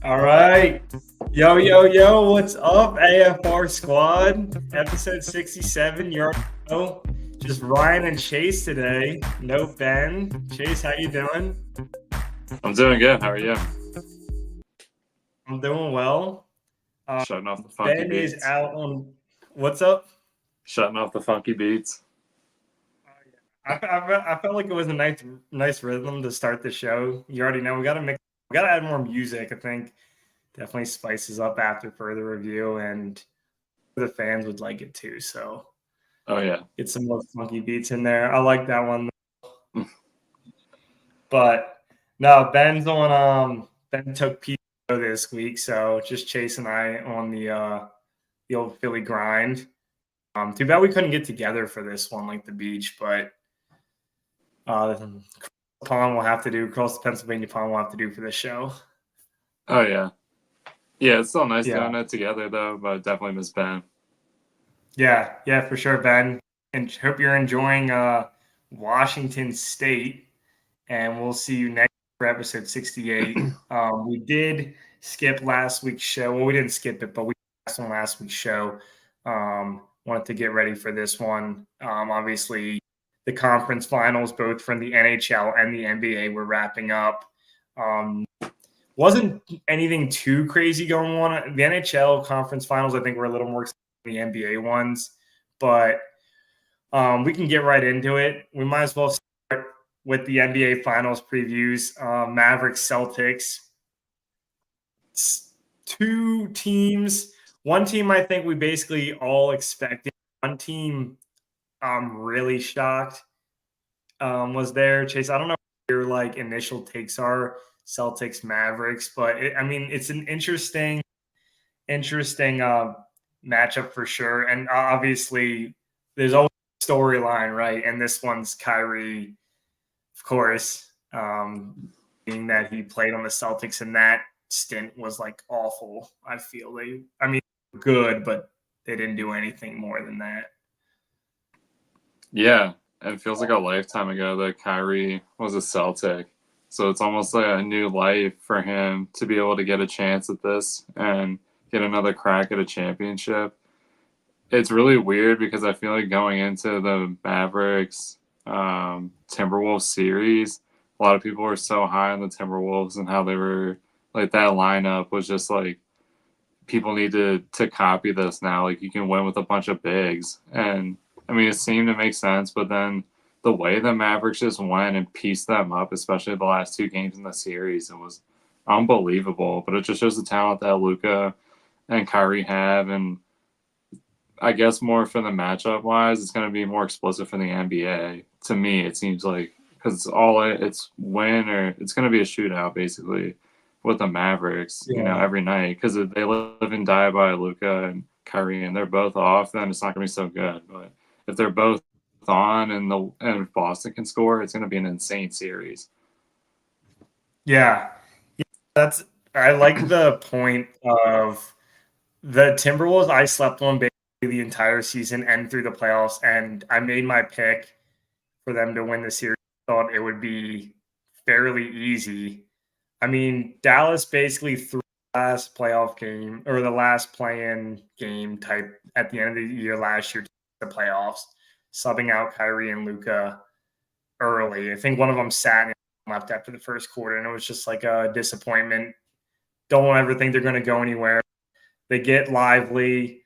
All right. Yo, yo, yo, what's up, AFR squad? Episode 67. You're know, just Ryan and Chase today. No Ben. Chase, how you doing? I'm doing good. How are you? I'm doing well. Uh, Shutting off the funky Ben is beats. out on what's up? Shutting off the funky beats. I felt like it was a nice rhythm to start the show. You already know we gotta add more music. I think definitely spices up after further review, and the fans would like it too. So Oh yeah. get some more funky beats in there. I like that one. But no, Ben's on Ben took PTO this week, so just Chase and I on the old Philly grind. Too bad we couldn't get together for this one like the beach, but pond will have to do across the Pennsylvania pond will have to do for this show. Oh yeah. Yeah, it's still nice Yeah. doing it together though, but I definitely miss Ben. Yeah, for sure, Ben. And hope you're enjoying Washington State. And we'll see you next for episode 68. We did skip last week's show. Well, we didn't skip it, but we passed on last week's show. Wanted to get ready for this one. Obviously, the conference finals, both from the NHL and the NBA, were wrapping up. Wasn't anything too crazy going on. The NHL conference finals, I think, were a little more exciting than the NBA ones, but we can get right into it. We might as well start with the NBA Finals previews. Mavericks, Celtics. It's two teams. One team I think we basically all expected. One team I'm really shocked was there. Chase, I don't know what your like initial takes are Celtics Mavericks, but it's an interesting matchup for sure. And obviously, there's always a storyline, right? And this one's Kyrie, of course, being that he played on the Celtics, and that stint was like awful. Good, but they didn't do anything more than that. Yeah. It feels like a lifetime ago that Kyrie was a Celtic. So it's almost like a new life for him to be able to get a chance at this and get another crack at a championship. It's really weird because I feel like going into the Mavericks Timberwolves series, a lot of people were so high on the Timberwolves and how they were like that lineup was just like people need to copy this now. Like you can win with a bunch of bigs, and I mean it seemed to make sense, but then the way the Mavericks just went and pieced them up, especially the last two games in the series, it was unbelievable. But it just shows the talent that Luka and Kyrie have, and I guess more for the matchup wise, it's going to be more explosive for the NBA. To me, it seems like because it's win or it's going to be a shootout basically with the Mavericks, Yeah. every night because they live and die by Luka and Kyrie, and they're both off. Then it's not going to be so good. But if they're both on and if Boston can score, it's going to be an insane series. Yeah. That's I like the point of the Timberwolves. I slept on basically the entire season and through the playoffs, and I made my pick for them to win the series. Thought it would be fairly easy. I mean, Dallas basically threw the last playoff game or the last play-in game type at the end of the year last year to the playoffs, subbing out Kyrie and Luka early. I think one of them sat and left after the first quarter, and it was just like a disappointment. Don't ever think they're going to go anywhere. They get lively.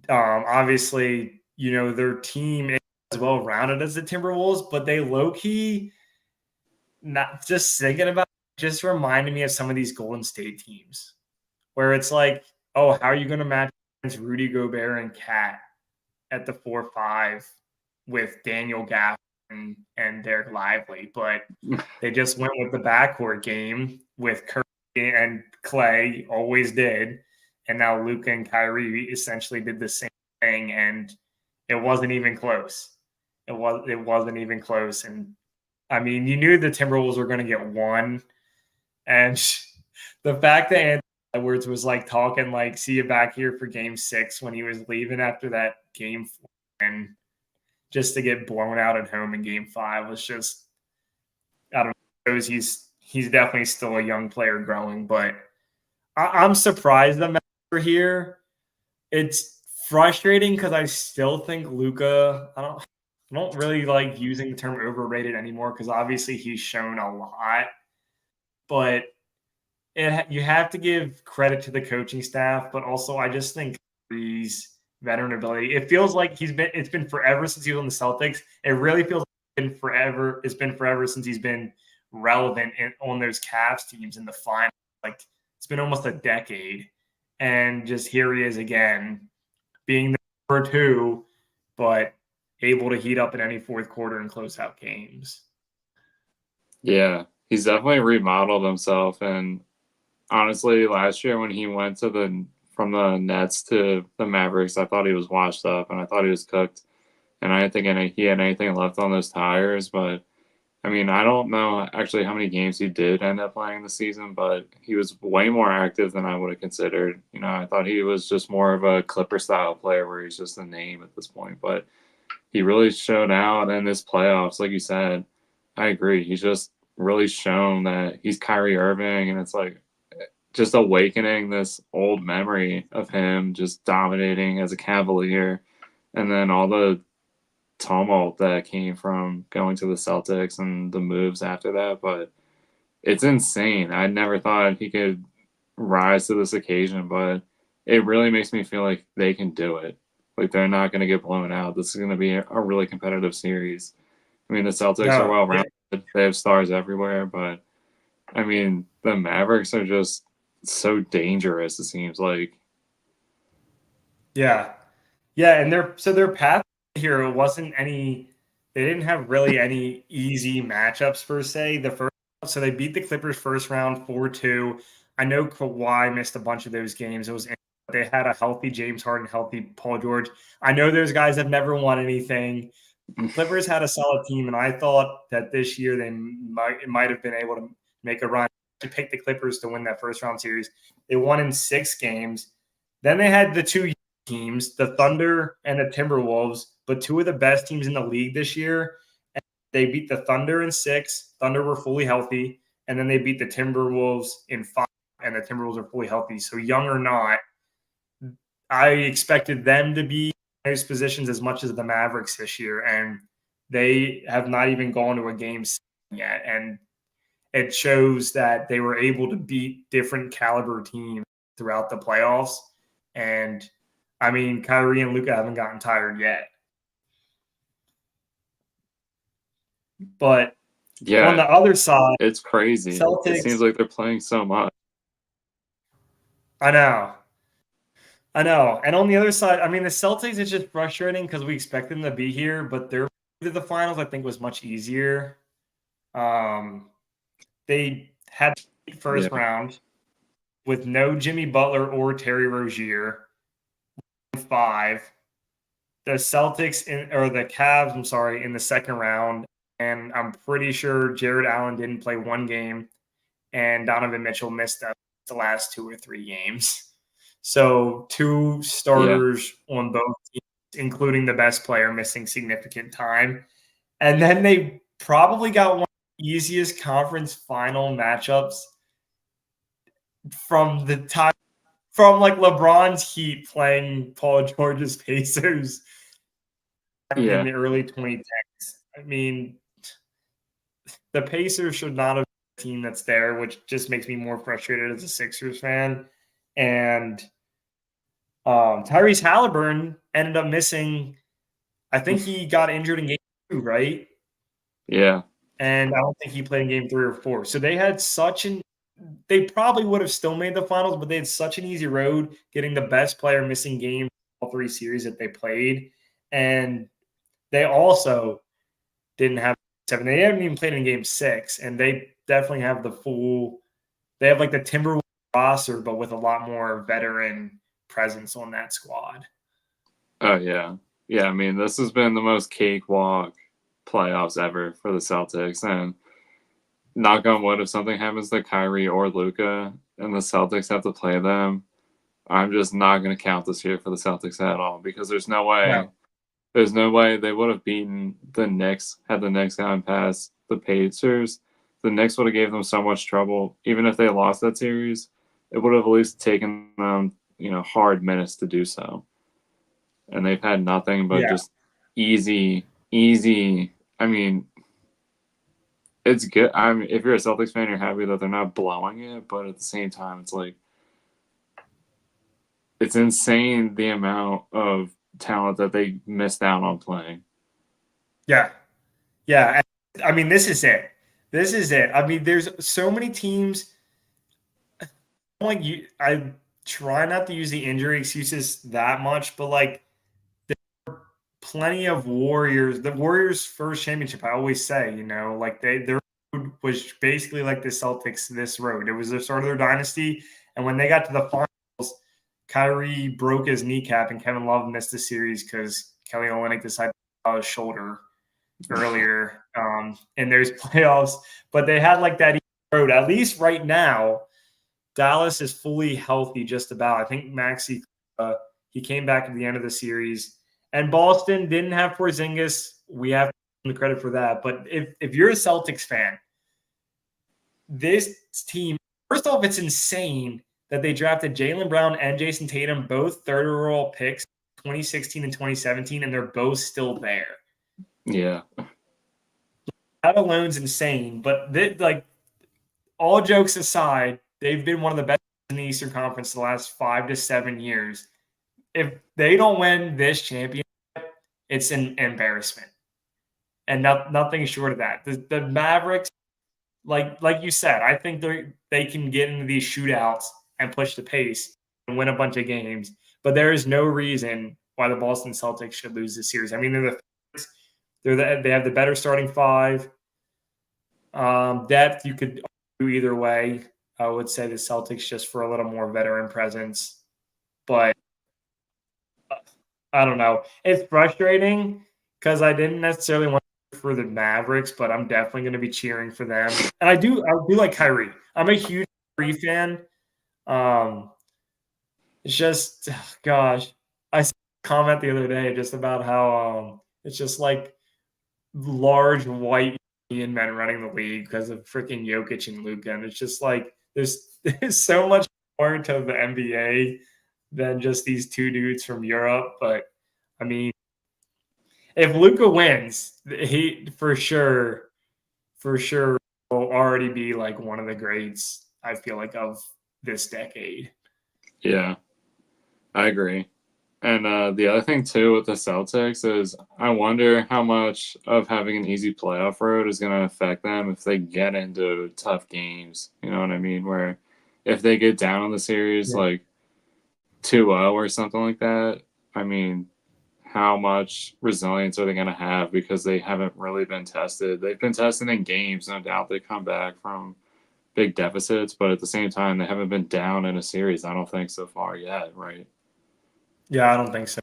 Obviously, their team is as well rounded as the Timberwolves, but they low key, not just thinking about it, just reminded me of some of these Golden State teams where it's like, oh, how are you going to match against Rudy Gobert and Cat at the 4-5 with Daniel Gafford and Derek Lively? But they just went with the backcourt game with Curry and Clay, always did. And now Luka and Kyrie essentially did the same thing, and it wasn't even close. It wasn't even close. And I mean, you knew the Timberwolves were going to get one, and the fact that Anthony Edwards was like talking like, "See you back here for Game 6" when he was leaving after that Game 4, and just to get blown out at home in Game 5 was just, I don't know. He's definitely still a young player growing, but I'm surprised the Mets are here. It's frustrating because I still think Luka. I don't really like using the term overrated anymore because obviously he's shown a lot, but you have to give credit to the coaching staff, but also I just think Kyrie's veteran ability. It feels like it's been forever since he was on the Celtics. It really feels like it's been forever since he's been relevant on those Cavs teams in the final. Like it's been almost a decade, and just here he is again, being the number two, but able to heat up in any fourth quarter and close out games. Yeah, he's definitely remodeled himself. And honestly, last year when he went to the from the Nets to the Mavericks, I thought he was washed up and I thought he was cooked. And I didn't think he had anything left on those tires. But I mean, I don't know actually how many games he did end up playing this season, but he was way more active than I would have considered. You know, I thought he was just more of a Clipper style player where he's just a name at this point. But he really showed out in this playoffs, like you said. I agree. He's just really shown that he's Kyrie Irving, and it's like just awakening this old memory of him just dominating as a Cavalier, and then all the tumult that came from going to the Celtics and the moves after that. But it's insane. I never thought he could rise to this occasion, but it really makes me feel like they can do it. Like they're not going to get blown out. This is going to be a really competitive series. I mean, the Celtics are No, well rounded. They have stars everywhere, but I mean, the Mavericks are just so dangerous. It seems like. yeah, yeah, and their path here wasn't any. They didn't have really any easy matchups per se. So they beat the Clippers first round 4-2. I know Kawhi missed a bunch of those games. They had a healthy James Harden, healthy Paul George. I know those guys have never won anything. Clippers had a solid team, and I thought that this year they might have been able to make a run. To pick the Clippers to win that first round series. They won in 6 games. Then they had the two teams, the Thunder and the Timberwolves, but two of the best teams in the league this year. And they beat the Thunder in 6. Thunder were fully healthy, and then they beat the Timberwolves in 5, and the Timberwolves are fully healthy. So young or not, I expected them to be in those positions as much as the Mavericks this year, and they have not even gone to a game yet. And it shows that they were able to beat different caliber teams throughout the playoffs. And I mean, Kyrie and Luka haven't gotten tired yet. But on Yeah, the other side, it's crazy. It Celtics, seems like they're playing so much. I know. I know. And on the other side, I mean, the Celtics is just frustrating because we expect them to be here, but their to the finals, I think, was much easier. They had the Yeah, first round with no Jimmy Butler or Terry Rozier. 5. The the Cavs, I'm sorry, in the second round. And I'm pretty sure Jared Allen didn't play one game, and Donovan Mitchell missed the last 2 or 3 games. So 2 yeah, starters on both teams, including the best player, missing significant time. And then they probably got one of the easiest conference final matchups from the time from like LeBron's Heat playing Paul George's Pacers in yeah, the early 2010s. I mean, the Pacers should not have been a team that's there, which just makes me more frustrated as a Sixers fan. And Tyrese Halliburton ended up missing. I think he got injured in game 2, right? yeah, And I don't think he played in game 3 or 4. So they had they probably would have still made the finals, but they had such an easy road getting the best player missing games all 3 series that they played. And they also didn't have 7. They haven't even played in game 6, and they definitely have they have like the Timberwolves roster, but with a lot more veteran presence on that squad. oh yeah, yeah. I mean, this has been the most cakewalk playoffs ever for the Celtics, and knock on wood, if something happens to Kyrie or Luca and the Celtics have to play them, I'm just not going to count this year for the Celtics at all because No. there's no way they would have beaten the Knicks had the Knicks gone past the Pacers. The Knicks would have gave them so much trouble, even if they lost that series. it would have at least taken them, hard minutes to do so. And they've had nothing but Yeah, just easy, easy. I mean, it's good. I mean, if you're a Celtics fan, you're happy that they're not blowing it, but at the same time, it's like it's insane the amount of talent that they missed out on playing. yeah, yeah. I mean, this is it. This is it. I mean, there's so many teams. Like I try not to use the injury excuses that much, but like plenty of Warriors. The Warriors' first championship, I always say, like their road was basically like the Celtics this road. It was the start of their dynasty, and when they got to the finals, Kyrie broke his kneecap, and Kevin Love missed the series because Kelly Olynyk decided to pull his shoulder earlier in those playoffs. But they had like that road. At least right now, Dallas is fully healthy, just about. I think Maxi, he came back at the end of the series. And Boston didn't have Porzingis. We have the credit for that. But if you're a Celtics fan, this team, first off, it's insane that they drafted Jaylen Brown and Jason Tatum, both third overall picks, 2016 and 2017, and they're both still there. Yeah. That alone's insane. But like all jokes aside, they've been one of the best in the Eastern Conference the last 5 to 7 years. If they don't win this championship, it's an embarrassment, and nothing short of that. The Mavericks, like you said, I think they can get into these shootouts and push the pace and win a bunch of games. But there is no reason why the Boston Celtics should lose this series. I mean, they have the better starting five. Depth you could do either way. I would say the Celtics just for a little more veteran presence, but I don't know. It's frustrating because I didn't necessarily want to for the Mavericks, but I'm definitely going to be cheering for them. And I do like Kyrie. I'm a huge Kyrie fan. Um, it's just, gosh, I saw a comment the other day just about how it's just like large white European men running the league because of freaking Jokic and Luka, and it's just like there's so much more to the NBA than just these two dudes from Europe. But I mean, if Luka wins, he for sure will already be like one of the greats. I feel like of this decade. Yeah, I agree. And the other thing too with the Celtics is I wonder how much of having an easy playoff road is going to affect them if they get into tough games. You know what I mean? Where if they get down in the series Yeah. like 2-0 or something like that, I mean, how much resilience are they going to have because they haven't really been tested? They've been tested in games, no doubt. They come back from big deficits, but at the same time, they haven't been down in a series. I don't think so far yet, right? Yeah, I don't think so.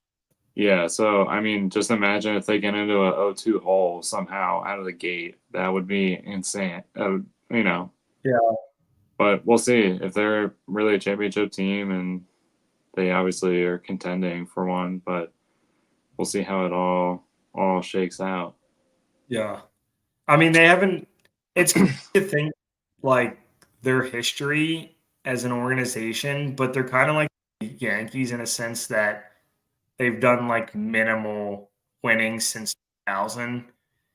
Yeah, so I mean, just imagine if they get into a 0-2 hole somehow out of the gate. That would be insane. You know, Yeah, but we'll see if they're really a championship team and they obviously are contending for one, but we'll see how it all shakes out. yeah. I mean, they haven't. It's crazy to think like their history as an organization, but they're kind of like the Yankees in a sense that they've done like minimal winning since 2000.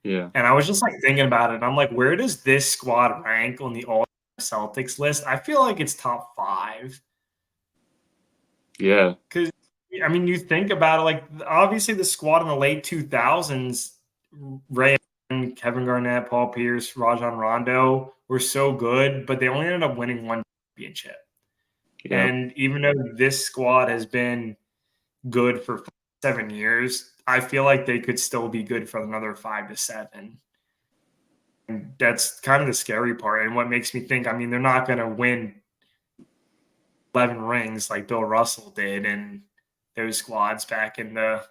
Yeah. And I was just like thinking about it. And I'm like, where does this squad rank on the All Celtics list? I feel like it's top 5 Yeah. because I mean, you think about it, like obviously the squad in the late 2000s, Ray, Allen, Kevin Garnett, Paul Pierce, Rajon Rondo were so good, but they only ended up winning one championship. Yep. And even though this squad has been good for 7 years, I feel like they could still be good for another 5 to 7. And that's kind of the scary part. And what makes me think, I mean, they're not going to win 11 rings like Bill Russell did in those squads back in the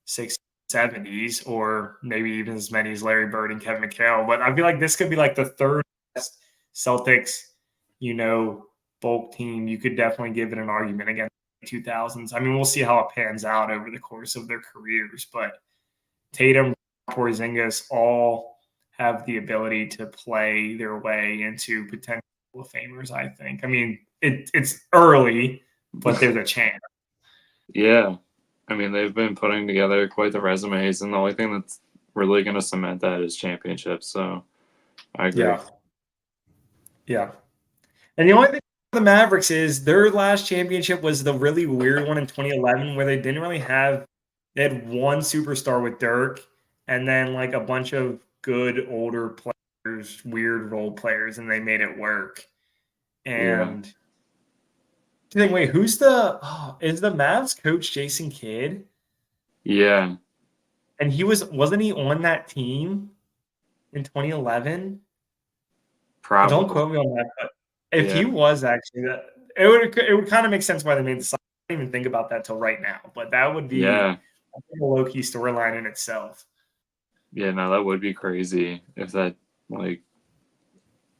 60s, 70s, or maybe even as many as Larry Bird and Kevin McHale. But I feel like this could be like the third best Celtics, bulk team. You could definitely give it an argument against the 2000s. I mean, we'll see how it pans out over the course of their careers. But Tatum, Porzingis all have the ability to play their way into potential Hall of Famers, I think. I mean, it's early, but there's a chance. Yeah. I mean, they've been putting together quite the resumes, and the only thing that's really going to cement that is championships. So I agree. Yeah. Yeah. And the only thing with the Mavericks is their last championship was the really weird one in 2011 where they didn't really have they had one superstar with Dirk and then like a bunch of good older players, weird role players, and they made it work. Yeah. And do you think, wait, who's the is the Mavs coach Jason Kidd? Yeah. And wasn't he on that team in 2011? Don't Probably. quote me on that, but if Yeah. he was actually that, it would kind of make sense why they made the sign. I didn't even think about that till right now, but that would be Yeah. a low key storyline in itself. Yeah. No, that would be crazy if that, like,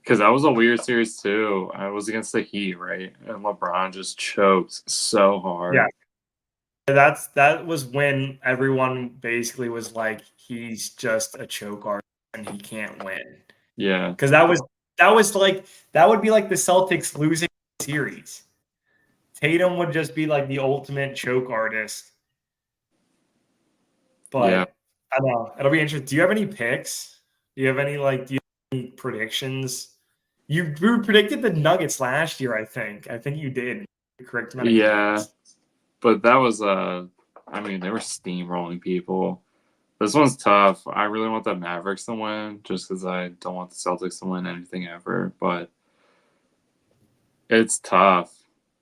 because that was a weird series too. I was against the Heat, right? And LeBron just choked so Yeah, hard. that was when everyone basically was like, he's just a choke artist and he can't win. Yeah. Because that was like that would be like the Celtics losing the series. Tatum would just be like the ultimate choke artist. Yeah. But I don't know. It'll be interesting. Do you have any picks? Do you have any predictions? You predicted the Nuggets last year, I think. I think you did the correct amount of Yeah. games. But that was, I mean, they were steamrolling people. This one's tough. I really want the Mavericks to win just because I don't want the Celtics to win anything ever. But it's tough.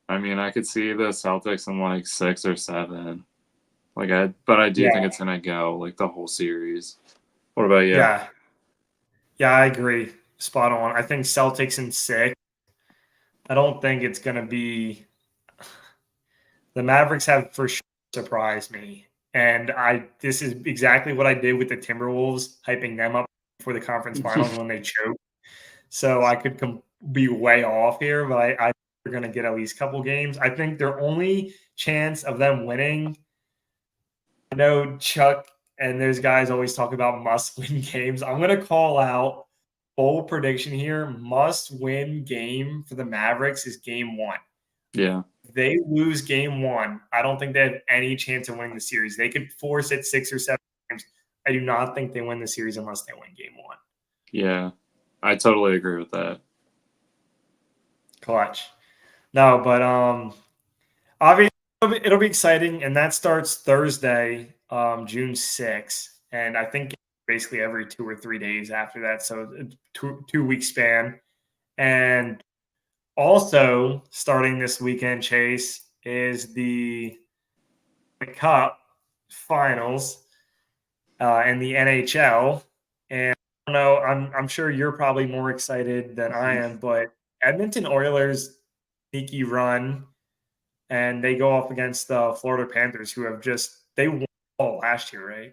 I mean, I could see the Celtics in like 6 or 7. But I do think Yeah, it's gonna go like the whole series. What about you? yeah, yeah. I agree. Spot on. I think Celtics in 6. I don't think it's gonna be. The Mavericks have for sure surprised me, and this is exactly what I did with the Timberwolves, hyping them up for the conference finals when they choked. So I could be way off here, but I think they're going to get at least a couple games. I think their only chance of them winning, I know Chuck and those guys always talk about must win games. I'm going to call out bold prediction here. Must win game for the Mavericks is game 1. Yeah, If they lose game 1, I don't think they have any chance of winning the series. They could force it 6 or 7 games. I do not think they win the series unless they win game 1. yeah, I totally agree with that. Clutch. No, but obviously it'll be exciting, and that starts Thursday, June 6th, and I think basically every 2 or 3 days after that, so a 2 week span. And also starting this weekend, Chase, is the Cup Finals in the NHL, and I don't know, I'm sure you're probably more excited than I am, but Edmonton Oilers sneaky run and they go up against the Florida Panthers, who have they won all last year, right?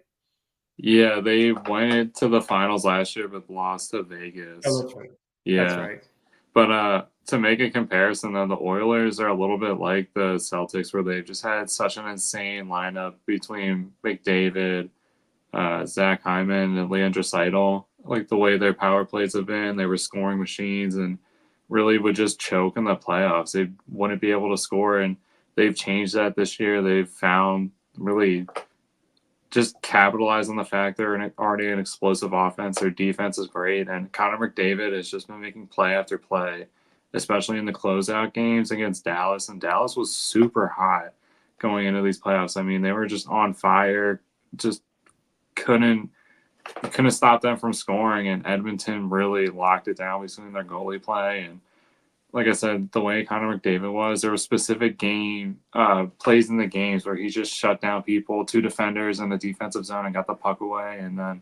Yeah, they went to the finals last year but lost to Oh, Vegas. that's right. That's Yeah. right. But to make a comparison, though, the Oilers are a little bit like the Celtics, where they've just had such an insane lineup between McDavid, Zach Hyman, and Leandro Seidel. Like the way their power plays have been, they were scoring machines and really would just choke in the playoffs. They wouldn't be able to score, and they've changed that this year. They've found really just capitalize on the fact they're already an explosive offense. Their defense is great, and Connor McDavid has just been making play after play, especially in the closeout games against Dallas. And Dallas was super hot going into these playoffs. I mean, they were just on fire, just couldn't stop them from scoring. And Edmonton really locked it down between their goalie play and like I said, the way Connor McDavid was, there were specific plays in the games where he just shut down people, 2 defenders in the defensive zone and got the puck away. And then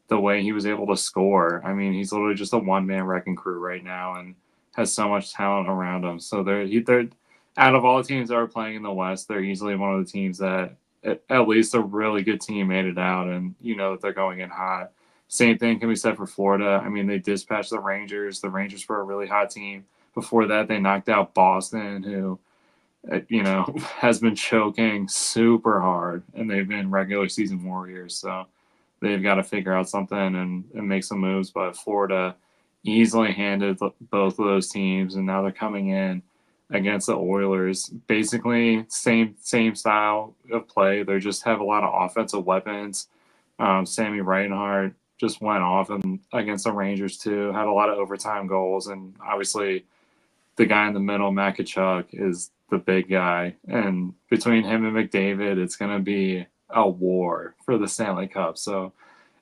the way he was able to score, I mean, he's literally just a one-man wrecking crew right now and has so much talent around him. So they're out of all the teams that are playing in the West, they're easily one of the teams that at least a really good team made it out, and you know that they're going in hot. Same thing can be said for Florida. I mean, they dispatched the Rangers. The Rangers were a really hot team. Before that, they knocked out Boston, who, has been choking super hard, and they've been regular season warriors. So they've got to figure out something and make some moves. But Florida easily handed both of those teams, and now they're coming in against the Oilers. Basically, same style of play. They just have a lot of offensive weapons. Sammy Reinhart just went off and against the Rangers too. Had a lot of overtime goals, and obviously the guy in the middle, Makachuk, is the big guy. And between him and McDavid, it's going to be a war for the Stanley Cup. So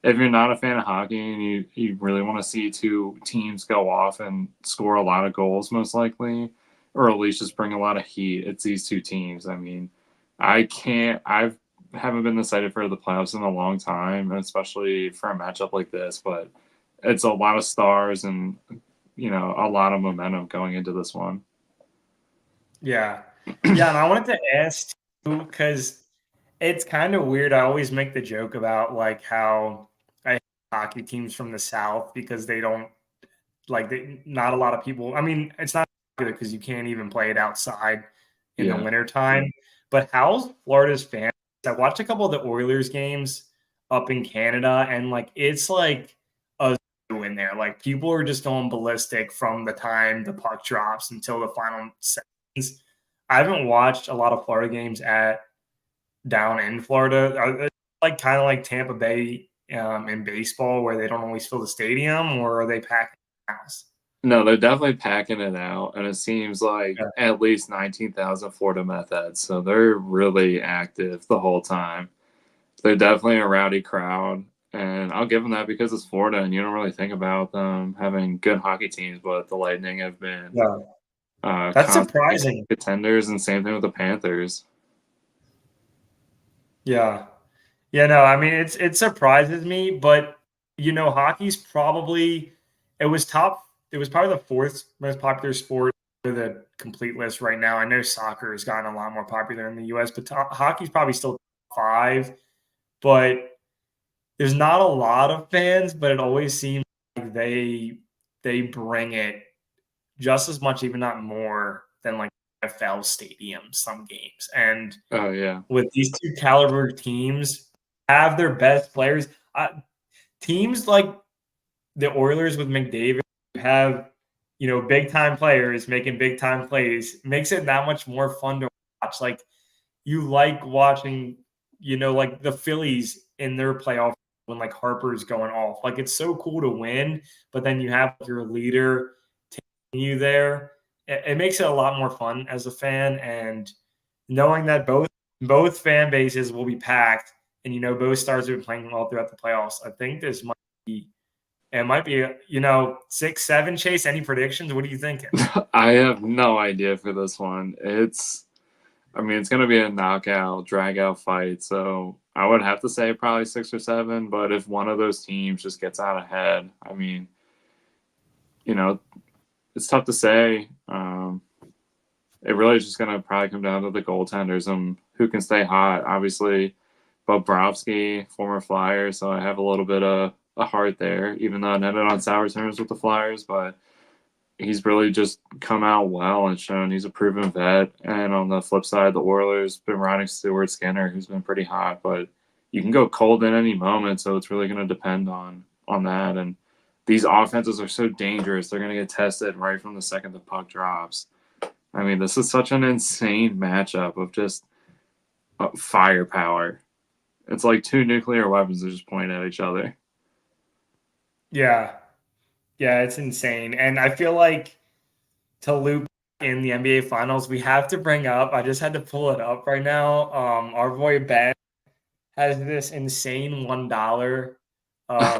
if you're not a fan of hockey and you really want to see two teams go off and score a lot of goals, most likely, or at least just bring a lot of heat, it's these two teams. I mean, I haven't been excited for the playoffs in a long time, especially for a matchup like this, but it's a lot of stars and a lot of momentum going into this one. Yeah. Yeah, and I wanted to ask too, because it's kind of weird. I always make the joke about like how I hate hockey teams from the South because they don't not a lot of people. I mean, it's not good because you can't even play it outside in the Yeah. wintertime. But how's Florida's fans? I watched a couple of the Oilers games up in Canada, and like it's like a zoo in there. Like people are just going ballistic from the time the puck drops until the final seconds. I haven't watched a lot of Florida games at down in Florida. Like kind of like Tampa Bay in baseball, where they don't always fill the stadium, or are they packing the house? No, they're definitely packing it out, and it seems like Yeah. at least 19,000 Florida meth heads. So they're really active the whole time. They're definitely a rowdy crowd, and I'll give them that because it's Florida, and you don't really think about them having good hockey teams, but the Lightning have been Yeah. That's constantly surprising. contenders, and same thing with the Panthers. Yeah. Yeah, no, I mean, it surprises me, but, hockey's probably it was probably the 4th most popular sport for the complete list right now. I know soccer has gotten a lot more popular in the US, but hockey's probably still 5, but there's not a lot of fans, but it always seems like they bring it just as much, even not more than, like, NFL stadiums some games, and Oh yeah, with these 2 caliber teams have their best players. Teams like the Oilers with McDavid have, big time players making big time plays, makes it that much more fun to watch. Like you like watching, like the Phillies in their playoff when like Harper's going off. Like it's so cool to win, but then you have your leader taking you there. It makes it a lot more fun as a fan, and knowing that both fan bases will be packed, and both stars have been playing well throughout the playoffs. I think this might be it might be 6-7. Chase, any predictions? What are you thinking? I have no idea for this one. I mean, it's going to be a knockout, drag out fight. So I would have to say probably 6 or 7. But if one of those teams just gets out ahead, I mean, you know, it's tough to say. It really is just going to probably come down to the goaltenders and who can stay hot. Obviously, Bobrovsky, former Flyer, so I have a little bit of a heart there, even though I ended on sour terms with the Flyers. But he's really just come out well and shown he's a proven vet. And on the flip side, the Oilers been riding Stuart Skinner, who's been pretty hot. But you can go cold in any moment, so it's really going to depend on that. And these offenses are so dangerous; they're going to get tested right from the second the puck drops. I mean, this is such an insane matchup of just firepower. It's like two nuclear weapons that just point at each other. Yeah, yeah, it's insane, and I feel like to loop in the NBA Finals, we have to bring up. I just had to pull it up right now. Our boy Ben has this insane $1,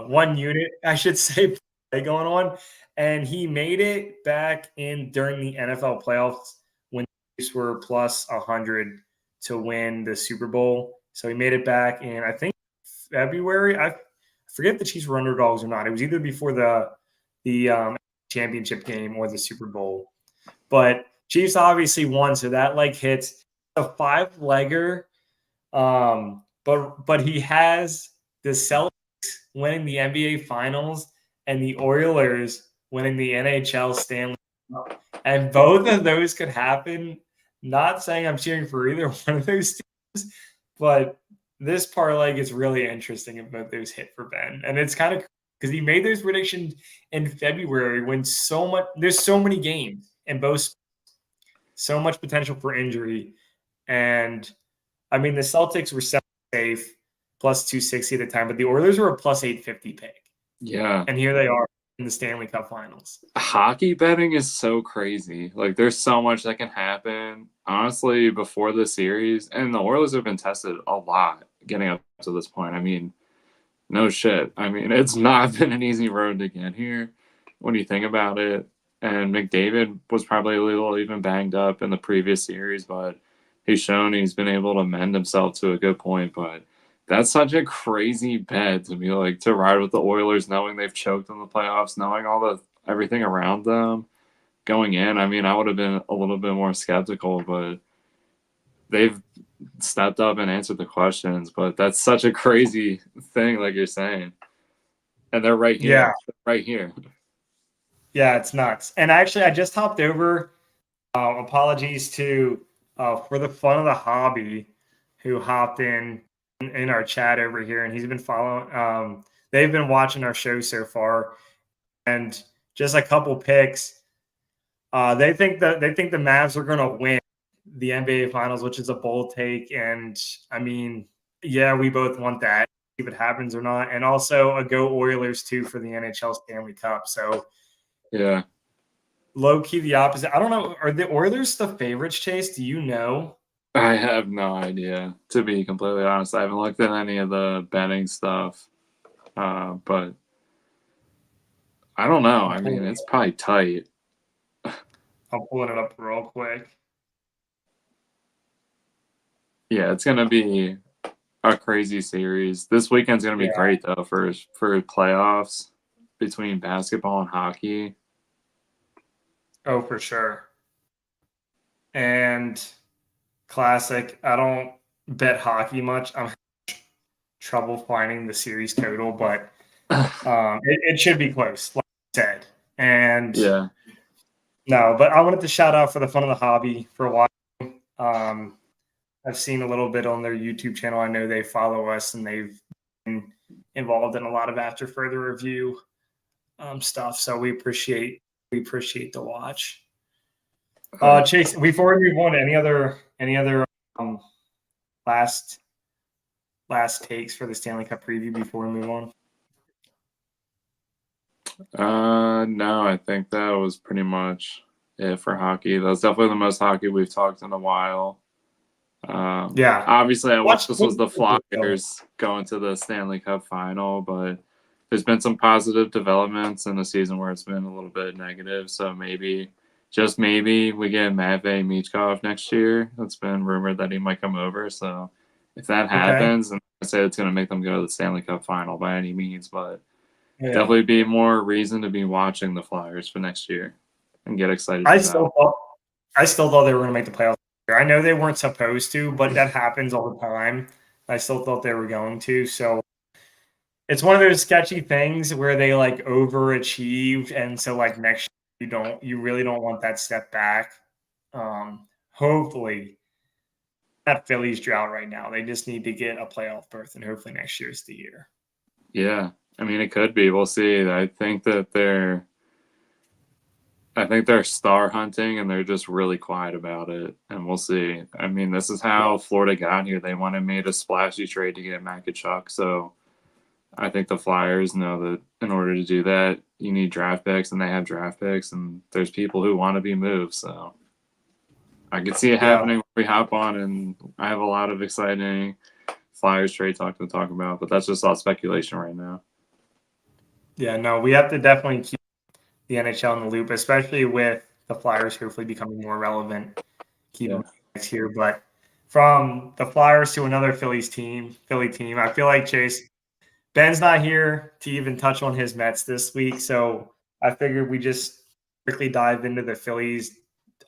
1 unit, I should say, play going on, and he made it back in during the NFL playoffs when the Chiefs were plus 100 to win the Super Bowl. So he made it back in I think February. I forget if the Chiefs were underdogs or not. It was either before the championship game or the Super Bowl. But Chiefs obviously won, so that like hits a 5-legger. But he has the Celtics winning the NBA Finals and the Oilers winning the NHL Stanley Cup, and both of those could happen. Not saying I'm cheering for either one of those teams, but this parlay gets really interesting if both those hit for Ben, and it's kind of because he made those predictions in February when there's so many games in both, so much potential for injury. And I mean, the Celtics were safe plus 260 at the time, but the Oilers were a plus 850 pick. Yeah. And here they are in the Stanley Cup Finals. Hockey betting is so crazy. Like, there's so much that can happen. Honestly, before the series, and the Oilers have been tested a lot getting up to this point. I mean, no shit. I mean, it's not been an easy road to get here when you think about it. And McDavid was probably a little even banged up in the previous series, but he's shown he's been able to mend himself to a good point. But that's such a crazy bet to be like to ride with the Oilers, knowing they've choked in the playoffs, knowing all the everything around them going in. I mean, I would have been a little bit more skeptical, but they've stepped up and answered the questions. But that's such a crazy thing, like you're saying. And they're right here. Yeah. Right here. Yeah, it's nuts. And actually, I just hopped over. Apologies to for the fun of the hobby, who hopped in our chat over here, and he's been following. They've been watching our show so far, and just a couple picks. They think the Mavs are going to win the NBA Finals, which is a bold take. And I mean, yeah, we both want that, if it happens or not, and also a go Oilers too for the NHL Stanley Cup. So yeah, low key the opposite. I don't know. Are the Oilers the favorites, Chase? Do you know? I have no idea, to be completely honest. I haven't looked at any of the betting stuff, but I don't know. I mean, it's probably tight. I'm pulling it up real quick. Yeah, it's gonna be a crazy series. This weekend's gonna be great though for playoffs between basketball and hockey. Oh, for sure. And classic. I don't bet hockey much. I'm having trouble finding the series total, but it should be close, like I said. And yeah, no, but I wanted to shout out for the fun of the hobby for watching. I've seen a little bit on their YouTube channel. I know they follow us, and they've been involved in a lot of after further review stuff. So we appreciate the watch. Chase, before we move on, any other last takes for the Stanley Cup preview before we move on? No, I think that was pretty much it for hockey. That was definitely the most hockey we've talked in a while. Yeah. Obviously, I wish this was the Flyers going to the Stanley Cup final, but there's been some positive developments in the season where it's been a little bit negative. So maybe, just maybe, we get Matvei Michkov next year. It's been rumored that he might come over. So if that happens, then I say it's going to make them go to the Stanley Cup final by any means, but definitely be more reason to be watching the Flyers for next year and get excited. I still thought they were going to make the playoffs. I know they weren't supposed to, but that happens all the time. I still thought they were going to. So it's one of those sketchy things where they like overachieved, and so like next year you really don't want that step back. Hopefully, that Phillies drought right now. They just need to get a playoff berth, and hopefully next year is the year. Yeah, I mean, it could be. We'll see. I think they're star hunting, and they're just really quiet about it. And we'll see. I mean, this is how Florida got here. They made a splashy trade to get Makachuk. So I think the Flyers know that in order to do that, you need draft picks, and they have draft picks, and there's people who want to be moved. So I could see it happening when we hop on, and I have a lot of exciting Flyers trade talk to talk about, but that's just all speculation right now. Yeah, no, we have to definitely keep the NHL in the loop, especially with the Flyers hopefully becoming more relevant. Keep them here, but from the Flyers to another Philly team, I feel like Chase Ben's not here to even touch on his Mets this week, so I figured we just quickly dive into the Phillies.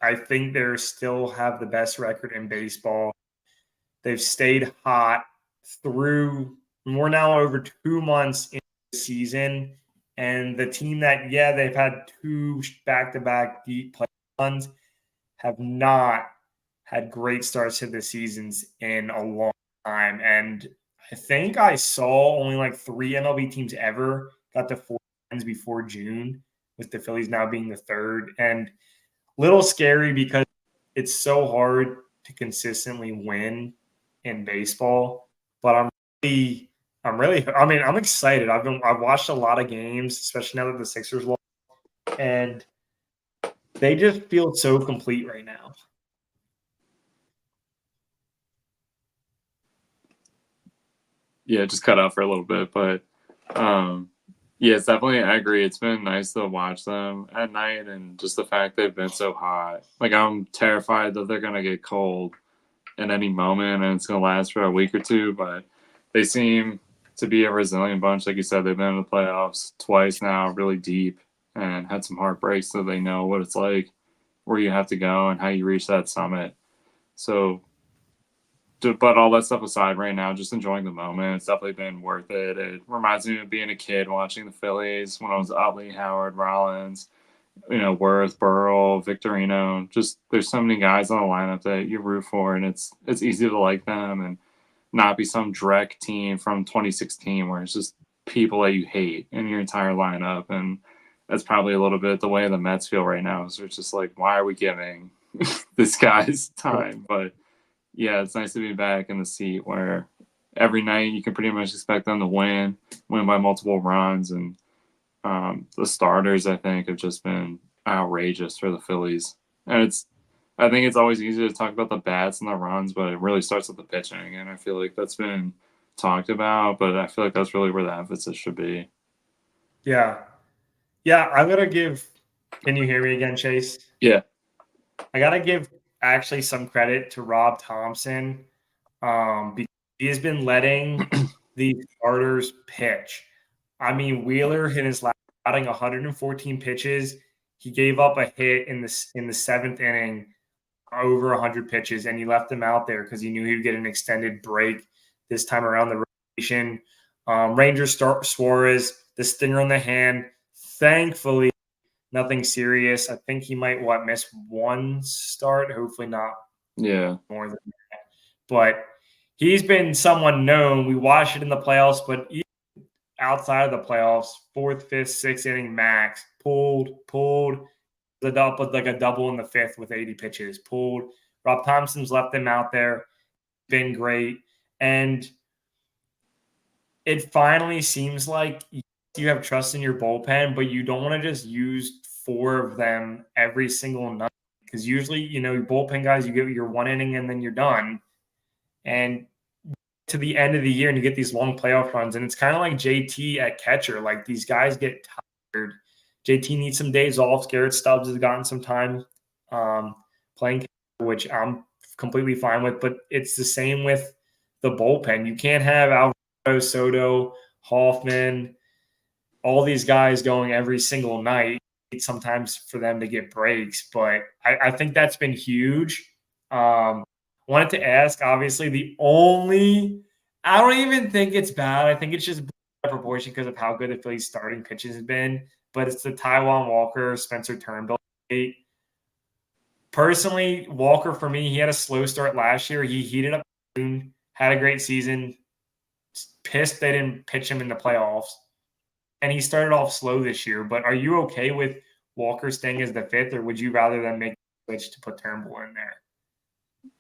I think they still have the best record in baseball. They've stayed hot through more now over 2 months in the season. And the team that, they've had 2 back-to-back deep playoffs, have not had great starts to the seasons in a long time. And I think I saw only like 3 MLB teams ever got to 4 wins before June, with the Phillies now being the third. And little scary because it's so hard to consistently win in baseball. But I'm excited. I've watched a lot of games, especially now that the Sixers lost, and they just feel so complete right now. Yeah, just cut out for a little bit, but yeah, it's definitely. I agree. It's been nice to watch them at night, and just the fact they've been so hot. Like I'm terrified that they're gonna get cold at any moment, and it's gonna last for a week or two. But they seem to be a resilient bunch. Like you said, they've been in the playoffs twice now, really deep, and had some heartbreaks, so they know what it's like, where you have to go, and how you reach that summit. So but all that stuff aside, right now, just enjoying the moment. It's definitely been worth it. It reminds me of being a kid watching the Phillies when I was Utley, Howard, Rollins, Worth, Burrell, Victorino. Just there's so many guys on the lineup that you root for, and it's easy to like them and not be some dreck team from 2016 where it's just people that you hate in your entire lineup. And that's probably a little bit the way the Mets feel right now. So it's just like, why are we giving this guy's time? But yeah, it's nice to be back in the seat where every night you can pretty much expect them to win by multiple runs. And the starters, I think, have just been outrageous for the Phillies. And I think it's always easy to talk about the bats and the runs, but it really starts with the pitching. And I feel like that's been talked about, but I feel like that's really where the emphasis should be. Yeah. Yeah, I'm gonna give. Can you hear me again, Chase? Yeah. I gotta give actually some credit to Rob Thompson, because he has been letting the starters pitch. I mean, Wheeler in his last outing, 114 pitches. He gave up a hit in the seventh inning, over 100 pitches, and he left him out there because he knew he would get an extended break this time around the rotation. Rangers start Suarez, the stinger on the hand. Thankfully, nothing serious. I think he might miss one start. Hopefully not Yeah. more than that. But he's been someone known. We watched it in the playoffs, but even outside of the playoffs, fourth, fifth, sixth inning max, pulled the double, like a double in the fifth with 80 pitches, pulled. Rob Thompson's left him out there, been great. And it finally seems like you have trust in your bullpen, but you don't want to just use 4 of them every single night. Because usually, your bullpen guys, you get your 1 inning and then you're done. And to the end of the year, and you get these long playoff runs, and it's kind of like JT at catcher. Like these guys get tired. JT needs some days off. Garrett Stubbs has gotten some time playing catcher, which I'm completely fine with. But it's the same with the bullpen. You can't have Alvaro, Soto, Hoffman, all these guys going every single night. Sometimes for them to get breaks, but I think that's been huge. Wanted to ask, obviously, I don't even think it's bad. I think it's just proportion because of how good the Phillies starting pitches have been, but it's the Taijuan Walker, Spencer Turnbull debate. Personally, Walker, for me, he had a slow start last year. He heated up, had a great season. Pissed they didn't pitch him in the playoffs. And he started off slow this year. But are you okay with Walker staying as the fifth, or would you rather them make a switch to put Turnbull in there?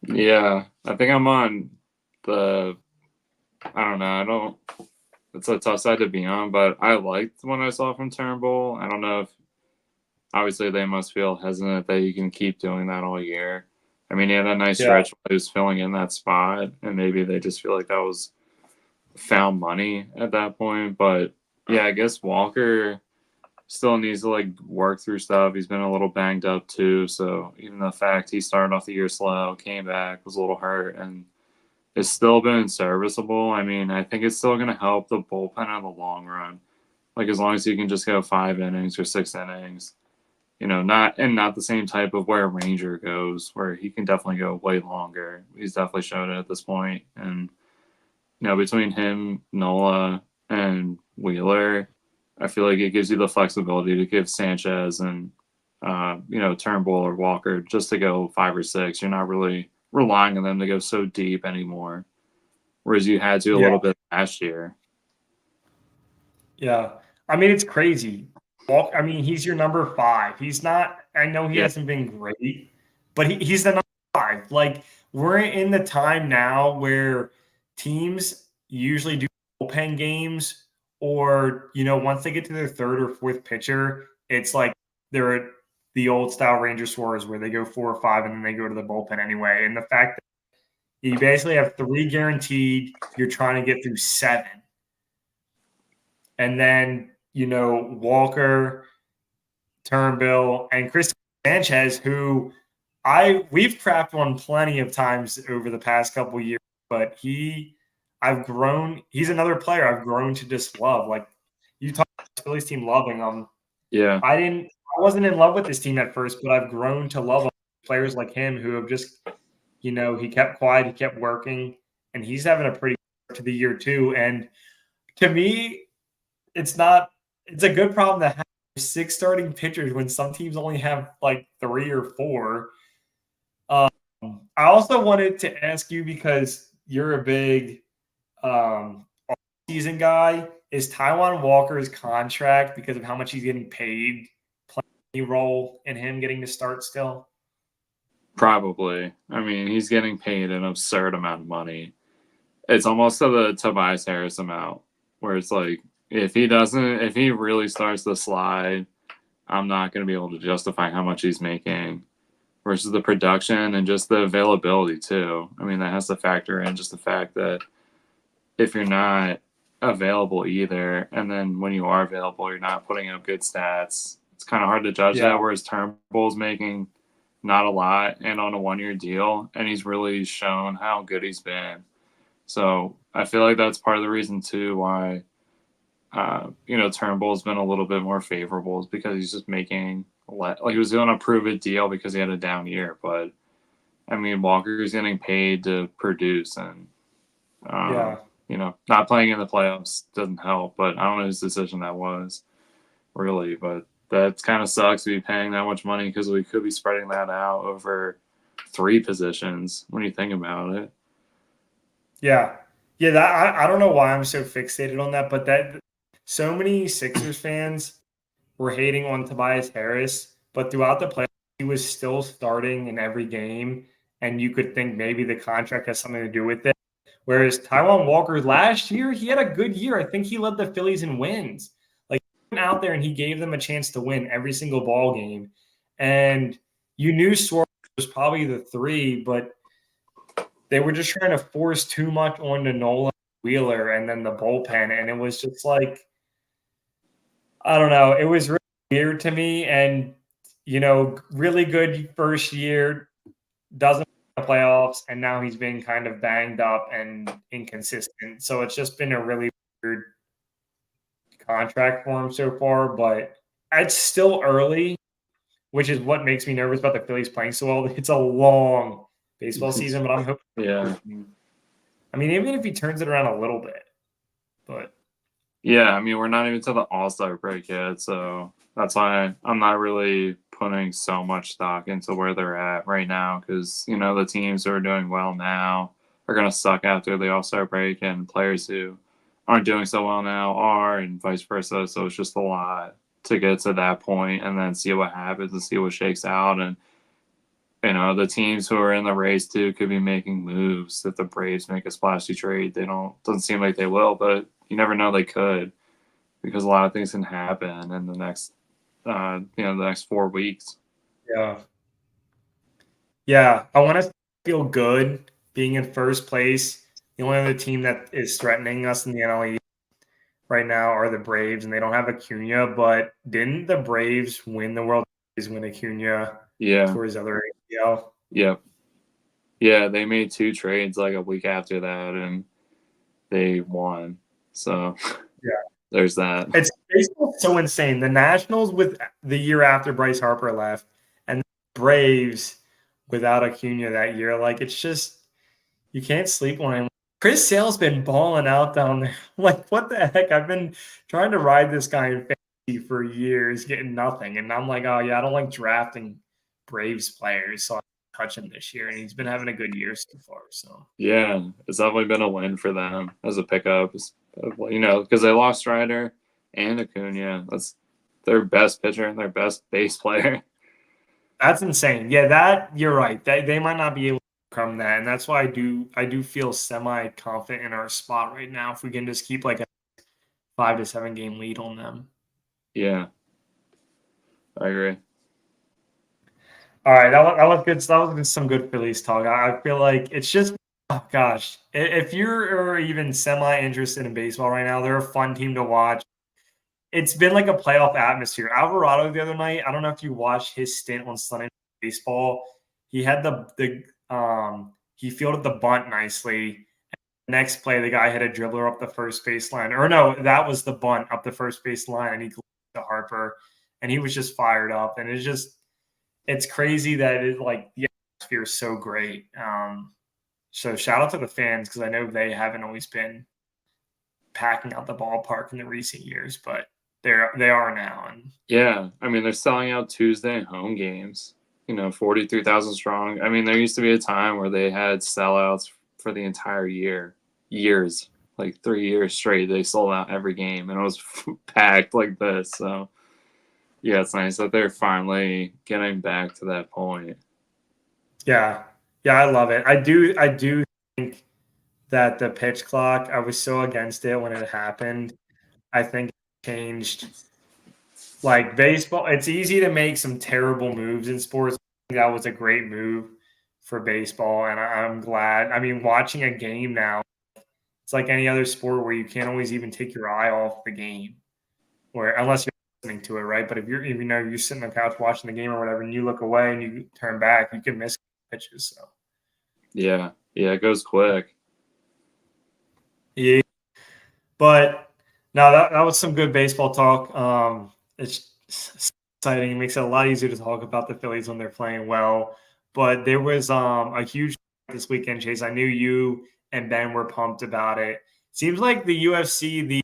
Yeah. I think I'm on the I don't know. It's a tough side to be on, but I liked what I saw from Turnbull. I don't know if obviously they must feel hesitant that you can keep doing that all year. I mean, he had a nice stretch while he was filling in that spot, and maybe they just feel like that was found money at that point. But yeah, I guess Walker still needs to work through stuff. He's been a little banged up too. So even the fact he started off the year slow, came back, was a little hurt, and it's still been serviceable. I mean, I think it's still going to help the bullpen in the long run. Like as long as you can just go 5 innings or 6 innings, not the same type of where a Ranger goes, where he can definitely go way longer. He's definitely shown it at this point. And between him, Nola, and Wheeler, I feel like it gives you the flexibility to give Sanchez and Turnbull or Walker just to go 5 or 6. You're not really relying on them to go so deep anymore, whereas you had to a little bit last year. Yeah, I mean, it's crazy. I mean, he's your number 5. He's not. I know he Yeah, hasn't been great, but he's the number 5. Like we're in the time now where teams usually do bullpen games, or once they get to their third or fourth pitcher, it's like they're the old style Ranger Suarez where they go 4 or 5 and then they go to the bullpen anyway. And the fact that you basically have 3 guaranteed, you're trying to get through 7, and then Walker, Turnbull, and Chris Sanchez, who we've crapped on plenty of times over the past couple of years, but I've grown. He's another player I've grown to just love. Like you talk about the Phillies team loving him. yeah. I wasn't in love with this team at first, but I've grown to love him. Players like him who have just, he kept quiet, he kept working, and he's having a pretty good start to the year too. And to me, it's not. It's a good problem to have 6 starting pitchers when some teams only have like 3 or 4. Um, I also wanted to ask you because you're a big season guy. Is Taiwan Walker's contract, because of how much he's getting paid, playing any role in him getting to start still? Probably. I mean, he's getting paid an absurd amount of money. It's almost to the Tobias Harris amount, where it's like if he really starts to slide, I'm not going to be able to justify how much he's making versus the production and just the availability too. I mean, that has to factor in just the fact that if you're not available either, and then when you are available, you're not putting up good stats. It's kind of hard to judge Yeah. that. Whereas Turnbull's making not a lot and on a 1-year deal, and he's really shown how good he's been. So I feel like that's part of the reason too why Turnbull's been a little bit more favorable is because he's just making like he was doing a prove it deal because he had a down year, but I mean Walker's getting paid to produce, and Yeah. not playing in the playoffs doesn't help. But I don't know whose decision that was really, but that kind of sucks to be paying that much money because we could be spreading that out over 3 positions when you think about it. Yeah. Yeah, that I don't know why I'm so fixated on that, but that so many Sixers fans were hating on Tobias Harris, but throughout the playoffs, he was still starting in every game, and you could think maybe the contract has something to do with it. Whereas Taiwan Walker last year, he had a good year. I think he led the Phillies in wins. Like he went out there and he gave them a chance to win every single ball game. And you knew Suarez was probably the 3, but they were just trying to force too much onto Nolan Wheeler and then the bullpen. And it was just like, I don't know. It was really weird to me. And, really good first year, doesn't make the playoffs. And now he's been kind of banged up and inconsistent. So it's just been a really weird contract for him so far. But it's still early, which is what makes me nervous about the Phillies playing so well. It's a long baseball season, but I'm hoping. Yeah. I mean, even if he turns it around a little bit, but Yeah, I mean, we're not even to the All-Star break yet, so that's why I'm not really putting so much stock into where they're at right now because, the teams who are doing well now are going to suck after the All-Star break, and players who aren't doing so well now are, and vice versa. So it's just a lot to get to that point and then see what happens and see what shakes out. And, the teams who are in the race too could be making moves if the Braves make a splashy trade. Doesn't seem like they will, but you never know they could because a lot of things can happen in the next 4 weeks. yeah. Yeah, I want to feel good being in first place. The only other team that is threatening us in the NL East right now are the Braves, and they don't have Acuna. But didn't the Braves win the World Series when Acuna Yeah. tore his other ACL? Yep. Yeah, they made 2 trades like a week after that, and they won. So Yeah, there's that. it's baseball's so insane. The Nationals with the year after Bryce Harper left, and the Braves without Acuna that year. Like it's just you can't sleep on him. Chris Sale's been balling out down there. Like, what the heck? I've been trying to ride this guy in fantasy for years, getting nothing. And I'm like, oh, yeah, I don't like drafting Braves players, so I touch him this year. And he's been having a good year so far. So, Yeah, it's definitely been a win for them as a pickup, because they lost Strider, and Acuna. That's their best pitcher and their best base player. That's insane. Yeah, that you're right. They might not be able to overcome that, and that's why I do feel semi confident in our spot right now if we can just keep like a 5 to 7 game lead on them. Yeah, I agree. All right, that was good. That was some good Phillies talk. I feel like it's just, oh gosh, if you're even semi interested in baseball right now, they're a fun team to watch. It's been like a playoff atmosphere. Alvarado the other night, I don't know if you watched his stint on Sunday Night Baseball. He had he fielded the bunt nicely. Next play, the guy had a dribbler up the first baseline. Or no, that was the bunt up the first base line, and he to Harper, and he was just fired up. And it's crazy that the atmosphere is so great. So shout out to the fans because I know they haven't always been packing out the ballpark in the recent years, but they are now. And Yeah, I mean they're selling out Tuesday home games. 43,000 strong. I mean, there used to be a time where they had sellouts for the entire years, like 3 years straight. They sold out every game, and it was packed like this. So yeah, it's nice that they're finally getting back to that point. yeah, yeah, I love it. I do think that the pitch clock, I was so against it when it happened. I think it changed like baseball. It's easy to make some terrible moves in sports. That was a great move for baseball, and I'm glad. I mean, watching a game now, it's like any other sport where you can't always even take your eye off the game, or unless you're listening to it, right? But if you're sitting on the couch watching the game or whatever, and you look away and you turn back, you can miss pitches. So Yeah, yeah, it goes quick. yeah, but no, that was some good baseball talk. It's exciting. It makes it a lot easier to talk about the Phillies when they're playing well. But there was a huge this weekend, Chase. I knew you and Ben were pumped about it. Seems like the UFC,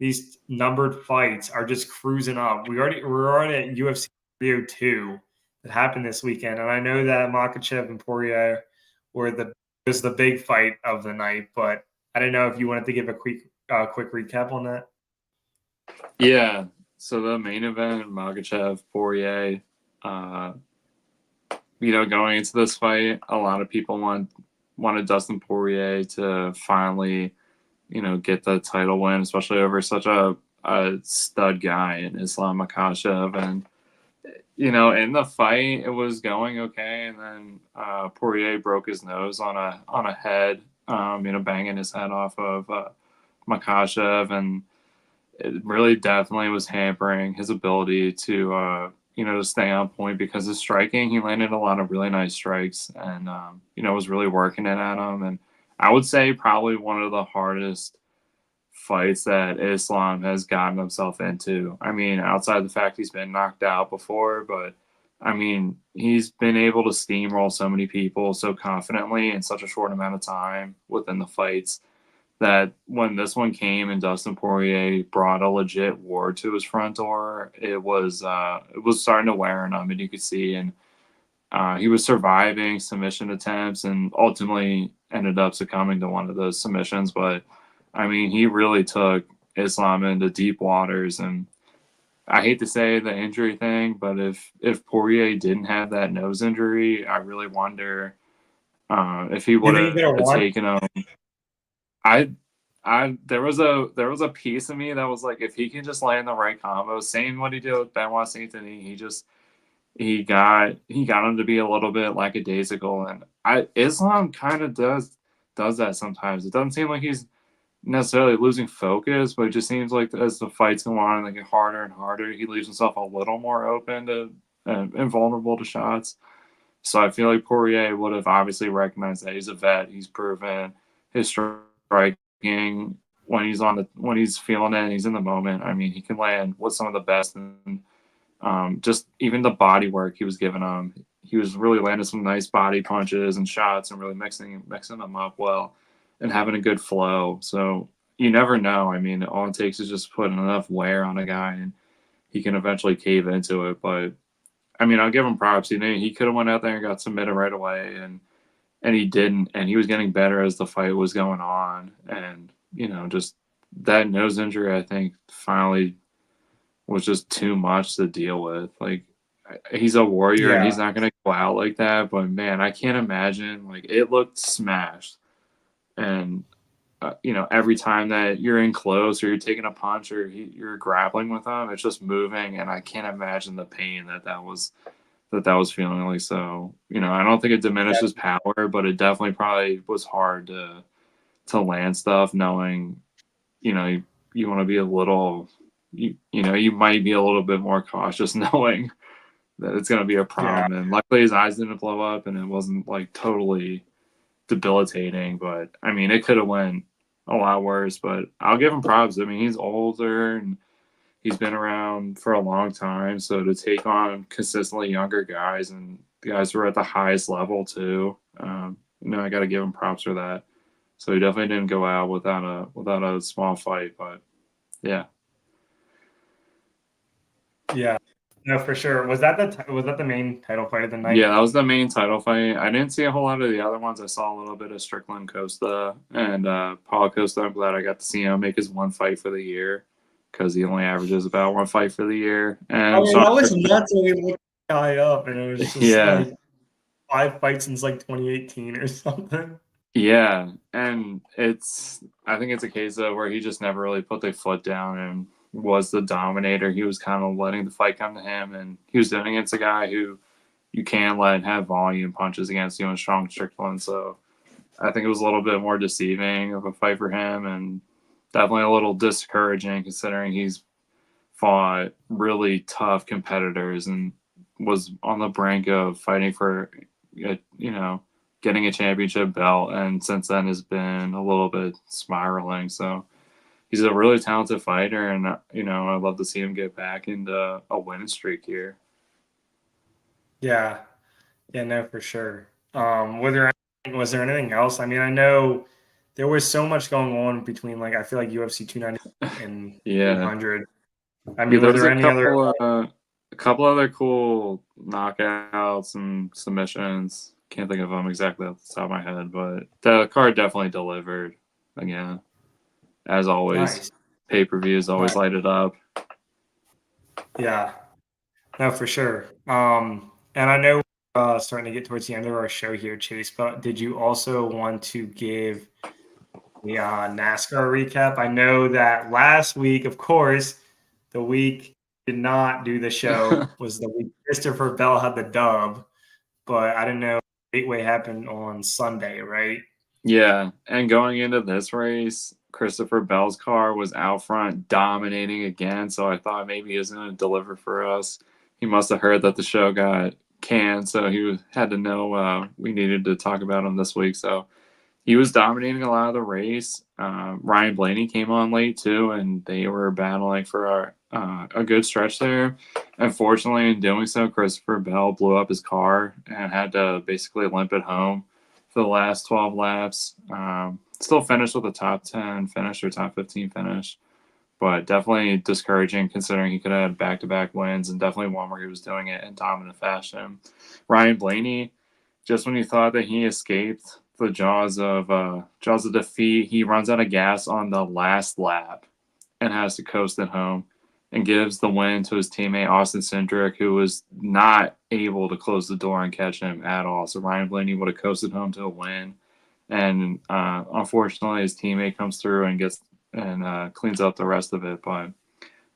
these numbered fights are just cruising up. We're already at UFC 302 that happened this weekend, and I know that Makachev and Poirier were the was the big fight of the night, but I don't know if you wanted to give a quick recap on that. Yeah. So the main event, Magachev, Poirier, uh, going into this fight, a lot of people wanted Dustin Poirier to finally, get the title win, especially over such a stud guy in Islam Makhachev. And, in the fight, it was going okay. And then Poirier broke his nose on a head, banging his head off of Makhachev. And it really definitely was hampering his ability to stay on point because his striking, he landed a lot of really nice strikes and, was really working it at him. And I would say probably one of the hardest fights that Islam has gotten himself into. I mean, outside the fact he's been knocked out before, but I mean, he's been able to steamroll so many people so confidently in such a short amount of time within the fights that when this one came and Dustin Poirier brought a legit war to his front door, it was starting to wear on him, and you could see, and he was surviving submission attempts, and ultimately ended up succumbing to one of those submissions. But I mean, he really took Islam into deep waters, and I hate to say the injury thing, but if Poirier didn't have that nose injury, I really wonder if he Do you would think he could have have won? taken him. I there was a piece of me that was like, if he can just land the right combos, same what he did with Benoit Saint Denis, he got him to be a little bit lackadaisical, and Islam kind of does that sometimes. It doesn't seem like he's necessarily losing focus, but it just seems like as the fights go on and they get harder and harder, he leaves himself a little more open to and vulnerable to shots. So I feel like Poirier would have obviously recognized that he's a vet. He's proven his striking when he's feeling it and he's in the moment. I mean, he can land with some of the best, and just even the body work he was giving him. He was really landing some nice body punches and shots and really mixing them up well and having a good flow. So you never know. I mean, all it takes is just putting enough wear on a guy and he can eventually cave into it. But I mean, I'll give him props. He could have went out there and got submitted right away, and he didn't. And he was getting better as the fight was going on, and just that nose injury, I think, finally was just too much to deal with. Like, he's a warrior and Yeah, he's not gonna go out like that. But man, I can't imagine. Like, it looked smashed, and every time that you're in close or you're taking a punch or you're grappling with him, it's just moving, and I can't imagine the pain that was feeling like. So, I don't think it diminishes power, but it definitely probably was hard to land stuff, knowing you want to be a little you might be a little bit more cautious knowing that it's going to be a yeah, problem. And luckily his eyes didn't blow up and it wasn't like totally debilitating, but I mean it could have went a lot worse. But I'll give him props. I mean, he's older and he's been around for a long time, so to take on consistently younger guys and the guys who are at the highest level too, I got to give him props for that. So he definitely didn't go out without a small fight, but yeah. yeah. No, for sure. Was that the main title fight of the Yeah, night? that was the main title fight. I didn't see a whole lot of the other ones. I saw a little bit of Strickland Costa and Paul Costa. I'm glad I got to see him make his one fight for the year because he only averages about one fight for the year. I And mean, Sean that was Strickland, nuts when we looked the guy up, and it was just yeah, like 5 fights since like 2018 or something. yeah, and I think it's a case of where he just never really put the foot down and was the dominator. He was kind of letting the fight come to him, and he was doing it against a guy who you can let have volume punches against you in strong Strickland. So I think it was a little bit more deceiving of a fight for him, and definitely a little discouraging considering he's fought really tough competitors and was on the brink of fighting for, getting a championship belt, and since then has been a little bit spiraling. So he's a really talented fighter, and I'd love to see him get back into a winning streak here. Yeah, yeah, no, for sure. Was there anything else? I mean, I know there was so much going on between like I feel like UFC 290 and Yeah. 200. I Yeah, mean, there were was there any other? a couple other cool knockouts and submissions. Can't think of them exactly off the top of my head, but the card definitely delivered again. As always, Nice, pay-per-views always nice. light it up. Yeah, no, for sure. And I know starting to get towards the end of our show here, Chase. But did you also want to give the NASCAR recap? I know that last week, of course, the week did not do the show was the week Christopher Bell had the dub, but I didn't know Gateway happened on Sunday, right? Yeah, and going into this race, Christopher Bell's car was out front dominating again, so I thought maybe he was going to deliver for us. He must have heard that the show got canned, so had to know we needed to talk about him this week. So he was dominating a lot of the race. Ryan Blaney came on late too, and they were battling for a good stretch there. Unfortunately, in doing so, Christopher Bell blew up his car and had to basically limp it home for the last 12 laps. Still finished with a top 10 finish or top 15 finish, but definitely discouraging considering he could have had back-to-back wins and definitely one where he was doing it in dominant fashion. Ryan Blaney, just when you thought that he escaped the jaws of defeat, he runs out of gas on the last lap and has to coast it home and gives the win to his teammate Austin Cindric, who was not able to close the door and catch him at all. So Ryan Blaney would have coasted home to a win, and unfortunately, his teammate comes through and gets and cleans up the rest of it. But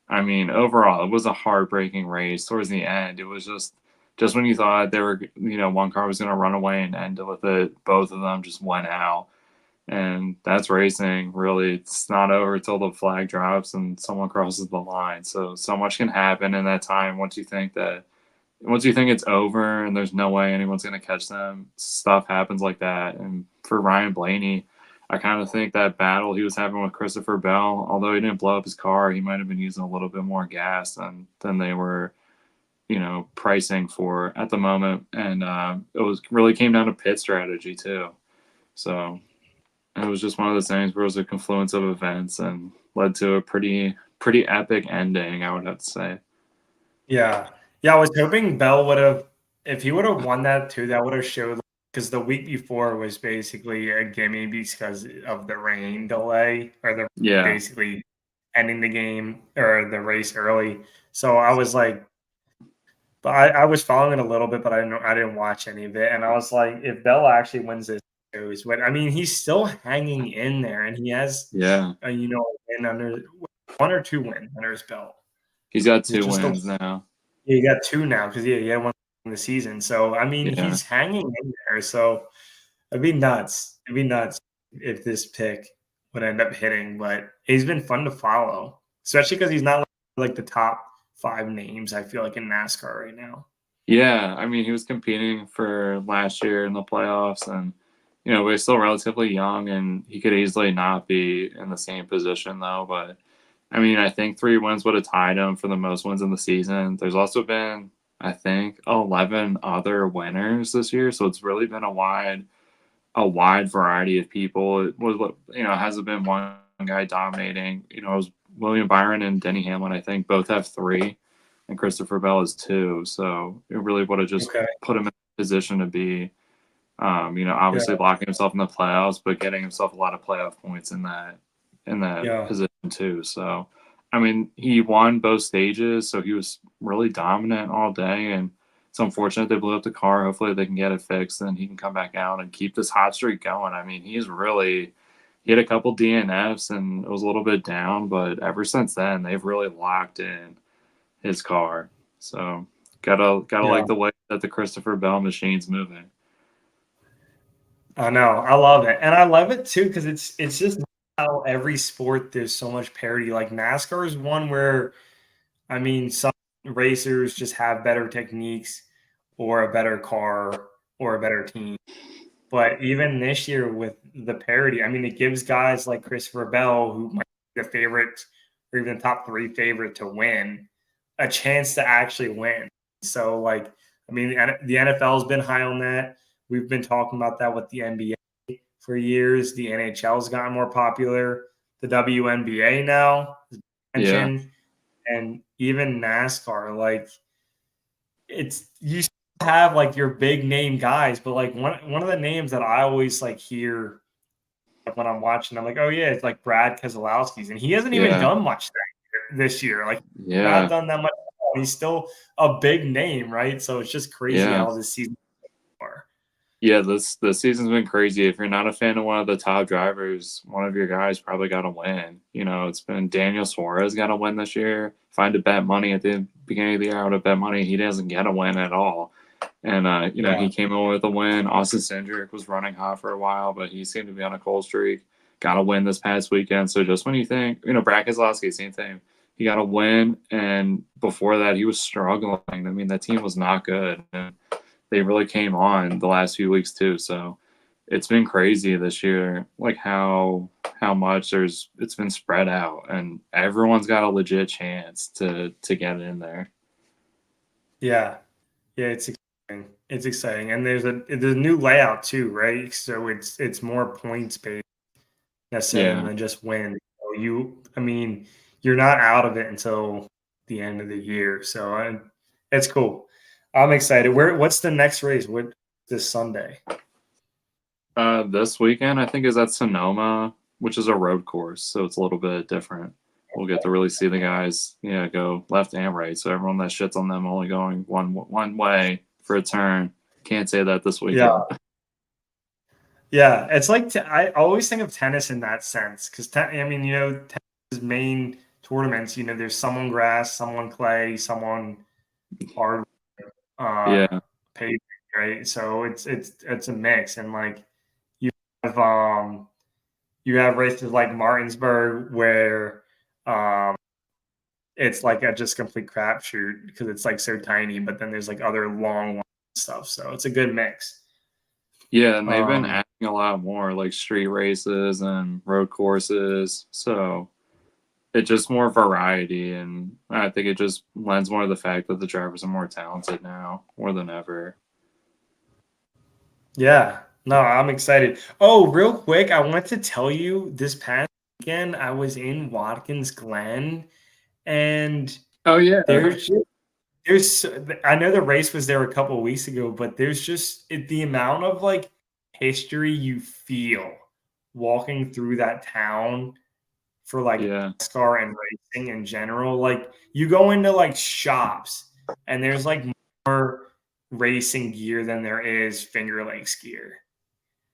I mean, overall, it was a heartbreaking race. Towards the end, it was just when you thought they were, one car was going to run away and end with it, both of them just went out. And that's racing. Really, it's not over till the flag drops and someone crosses the line. So much can happen in that time. Once you think it's over and there's no way anyone's going to catch them, stuff happens like that. And for Ryan Blaney, I kind of think that battle he was having with Christopher Bell, although he didn't blow up his car, he might have been using a little bit more gas than they were, pricing for at the moment. And it was really came down to pit strategy too. So it was just one of those things where it was a confluence of events and led to a pretty epic ending, I would have to say. Yeah. Yeah, I was hoping Bell would have if he would have won that too, that would have showed because the week before was basically a gimme because of the rain delay or the Yeah. basically ending the game or the race early. So I was like, but I was following it a little bit, but I didn't watch any of it. And I was like, if Bell actually wins this series, but I mean, he's still hanging in there, and he has Yeah. a win under 1 or 2 wins under his belt. He's got It's 2 just wins now. yeah, he got 2 now because he had 1 in the season. So I mean, Yeah. he's hanging in there. So it'd be nuts. It'd be nuts if this pick would end up hitting. But he's been fun to follow, especially because he's not like the top 5 names. I feel like in NASCAR right now. Yeah, I mean, he was competing for last year in the playoffs, and we're still relatively young, and he could easily not be in the same position though. But I mean, I think 3 wins would have tied him for the most wins in the season. There's also been, I think, 11 other winners this year, so it's really been a wide variety of people. It was hasn't been one guy dominating. It was William Byron and Denny Hamlin. I think both have 3, and Christopher Bell is 2. So it really would have just Okay. put him in a position to be, Yeah. obviously locking himself in the playoffs, but getting himself a lot of playoff points in that Yeah. position too. So, I mean, he won both stages, so he was really dominant all day, and it's unfortunate they blew up the car. Hopefully, they can get it fixed, and he can come back out and keep this hot streak going. I mean, he had a couple DNFs and it was a little bit down, but ever since then, they've really locked in his car. So, gotta Yeah. like the way that the Christopher Bell machine's moving. I know. I love it. And I love it too because it's just how every sport there's so much parity. Like NASCAR is one where I mean some racers just have better techniques or a better car or a better team. But even this year with the parity, I mean, it gives guys like Christopher Bell, who might be the favorite or even the top 3 favorite to win, a chance to actually win. So, like, I mean, the NFL has been high on that. We've been talking about that with the NBA for years. The NHL's gotten more popular. The WNBA now is Yeah, mentioned, and even NASCAR. Like, it's you have like your big name guys, but like one of the names that I always like hear when I'm watching, I'm like, oh yeah, it's like Brad Keselowski's, and he hasn't even yeah, done much this year. Like, not yeah. done that much. He's still a big name, right? So it's just crazy Yeah. how this season are. Yeah, this season's been crazy. If you're not a fan of one of the top drivers, one of your guys probably got to win. It's been Daniel Suarez got to win this year. If I had to bet money at the beginning of the year, I would have bet money he doesn't get a win at all. And Yeah, he came in with a win. Austin Cindric was running hot for a while, but he seemed to be on a cold streak. Got a win this past weekend. So just when you think, Brad Keselowski, same thing. He got a win, and before that, he was struggling. I mean, that team was not good. And they really came on the last few weeks too. So it's been crazy this year, like how much it's been spread out, and everyone's got a legit chance to get in there. yeah, yeah. It's exciting. It's exciting, and there's a new layout too, right? So it's more points based necessarily Yeah, than just win. So I mean, you're not out of it until the end of the year. So it's cool. I'm excited. What's the next race? What this Sunday? this weekend I think is at Sonoma, which is a road course, so it's a little bit different. We'll get to really see the guys, go left and right. So everyone that shits on them only going one way for a turn can't say that this Yeah, weekend. yeah. It's like I always think of tennis in that sense because I mean, tennis main tournaments. There's someone grass, someone clay, someone hard, uh, Yeah, pavement, right? So it's a mix, and like you have you have races like Martinsburg where um, it's like a just complete crapshoot because it's like so tiny, but then there's like other long stuff. So it's a good mix. yeah, and they've been Um, adding a lot more like street races and road courses. So it's just more variety, and I think it just lends more to the fact that the drivers are more talented now, more than ever. yeah, no, I'm excited. Oh, real quick, I want to tell you this past weekend I was in Watkins Glen and Oh yeah, there's there's I know the race was there a couple of weeks ago, but there's just the amount of like history you feel walking through that town for like Yeah, NASCAR and racing in general. Like you go into like shops and there's like more racing gear than there is Finger Lakes gear.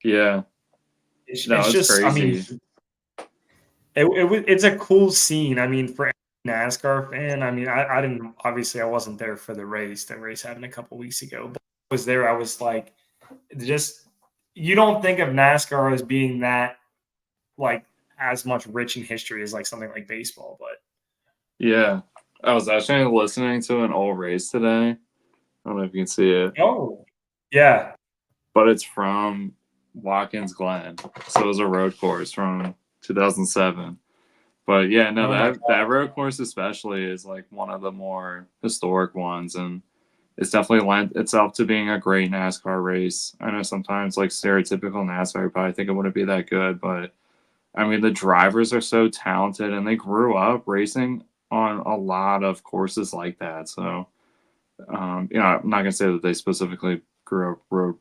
yeah. No, It's it's just, I mean, crazy. it's a cool scene. I mean, for a NASCAR fan, I mean, I didn't obviously I wasn't there for the race happened a couple weeks ago, but I was there. I was like, just you don't think of NASCAR as being that like as much rich in history as like something like baseball, but Yeah. I was actually listening to an old race today. I don't know if you can see it, oh yeah, but it's from Watkins Glen. So it was a road course from 2007. But yeah, no, oh my that road course especially is like one of the more historic ones, and it's definitely lent itself to being a great NASCAR race. I know sometimes like stereotypical NASCAR, you probably think it wouldn't be that good, but I mean the drivers are so talented, and they grew up racing on a lot of courses like that. So I'm not gonna say that they specifically grew up road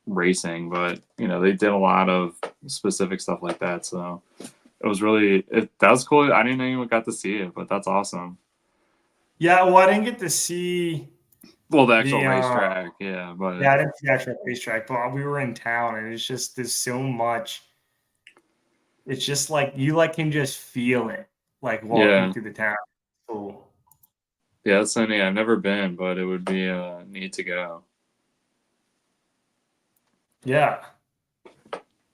racing, but they did a lot of specific stuff like that. So it was that was cool. I didn't even got to see it, but that's awesome. yeah. Well, I didn't get to see Well, the actual the racetrack, yeah, but yeah, I didn't see the actual racetrack, but we were in town, and it's just there's so much. It's just like you like can just feel it, like walking yeah, through the town. Cool. yeah, that's so neat. I've never been, but it would be neat to go. Yeah,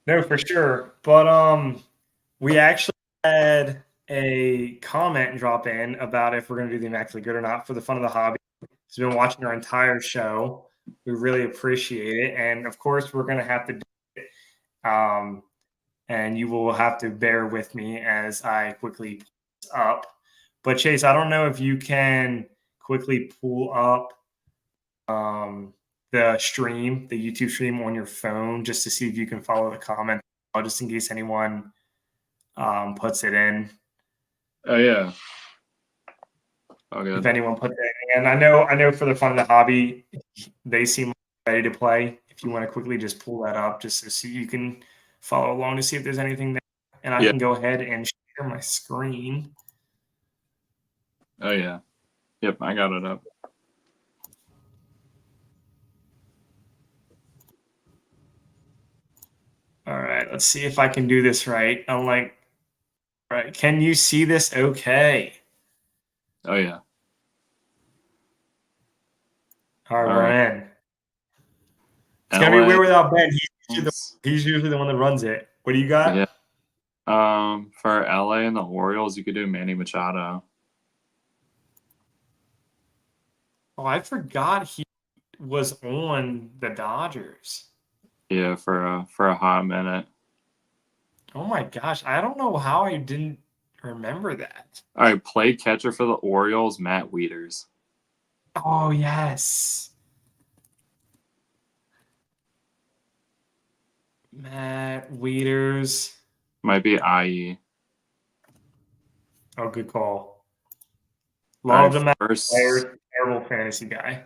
no, for sure. But we actually had a comment drop in about if we're going to do the Immaculate Good or not for the fun of the hobby. He's been watching our entire show. We really appreciate it, and of course, we're going to have to do it. And you will have to bear with me as I quickly pull this up. But Chase, I don't know if you can quickly pull up the stream, the YouTube stream on your phone, just to see if you can follow the comment, just in case anyone puts it in. Oh yeah, all If good. anyone puts it in, and I know for the fun of the hobby, they seem ready to play. If you want to quickly just pull that up, just so you can follow along to see if there's anything there, and I Yeah. can go ahead and share my screen. Oh yeah. Yep, I got it up. All right, let's see if I can do this right. Right, can you see this okay? Oh yeah. All right, All we're right. in. It's gonna be LA. weird without Ben. Yes. He's usually the one that runs it. What do you got? Yeah. For LA and the Orioles, you could do Manny Machado. Oh, I forgot he was on the Dodgers. Yeah, for a hot minute. Oh my gosh, I don't know how I didn't remember that. All right, play catcher for the Orioles, Matt Wieters. Oh yes, Matt Wieters. Might be IE. Oh, good call. All right, Love the Matt first player. Terrible fantasy guy.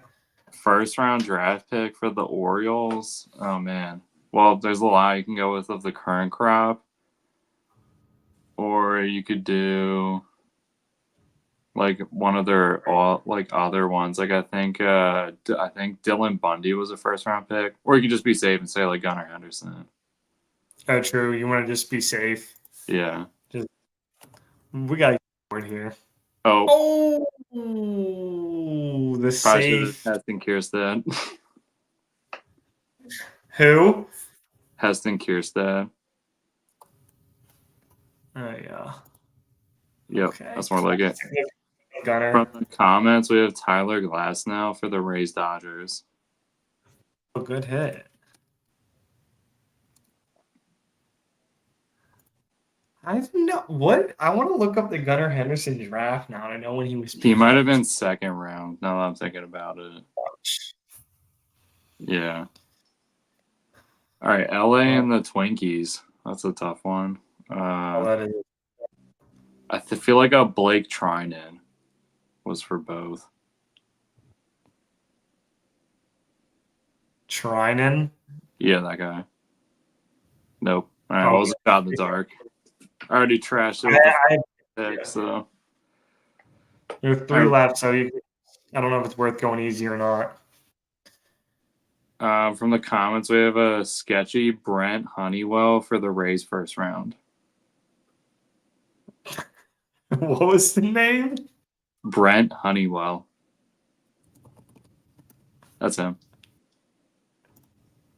first round draft pick for the Orioles. Oh man. Well, there's a lot you can go with of the current crop, or you could do like one of their all like other ones. Like I think Dylan Bundy was a first round pick, or you could just be safe and say like Gunnar Henderson. Oh, true. You want to just be safe. Yeah. Just we got board here. Oh, Oh, the probably should have safe. Heston Kierstead. Who? Heston Kierstead. Oh yeah. Yep, Okay. that's more like it. From Gunner. the comments, we have Tyler Glass now for the Rays Dodgers. A good hit. I don't know what I want to look up the Gunnar Henderson draft now. I know when he was He might have picked. been second round. Now that I'm thinking about it. Yeah. All right, LA Oh, and the Twinkies. That's a tough one. that is. I feel like a Blake Trinan was for both. Trinan. Yeah, that guy. Nope. All right, Oh, what was a shot in the dark? I already trashed it with I, the pick, so. there are 3 left, so I don't know if it's worth going easy or not. From the comments, we have a sketchy Brent Honeywell for the Rays first round. What was the name? Brent Honeywell. That's him.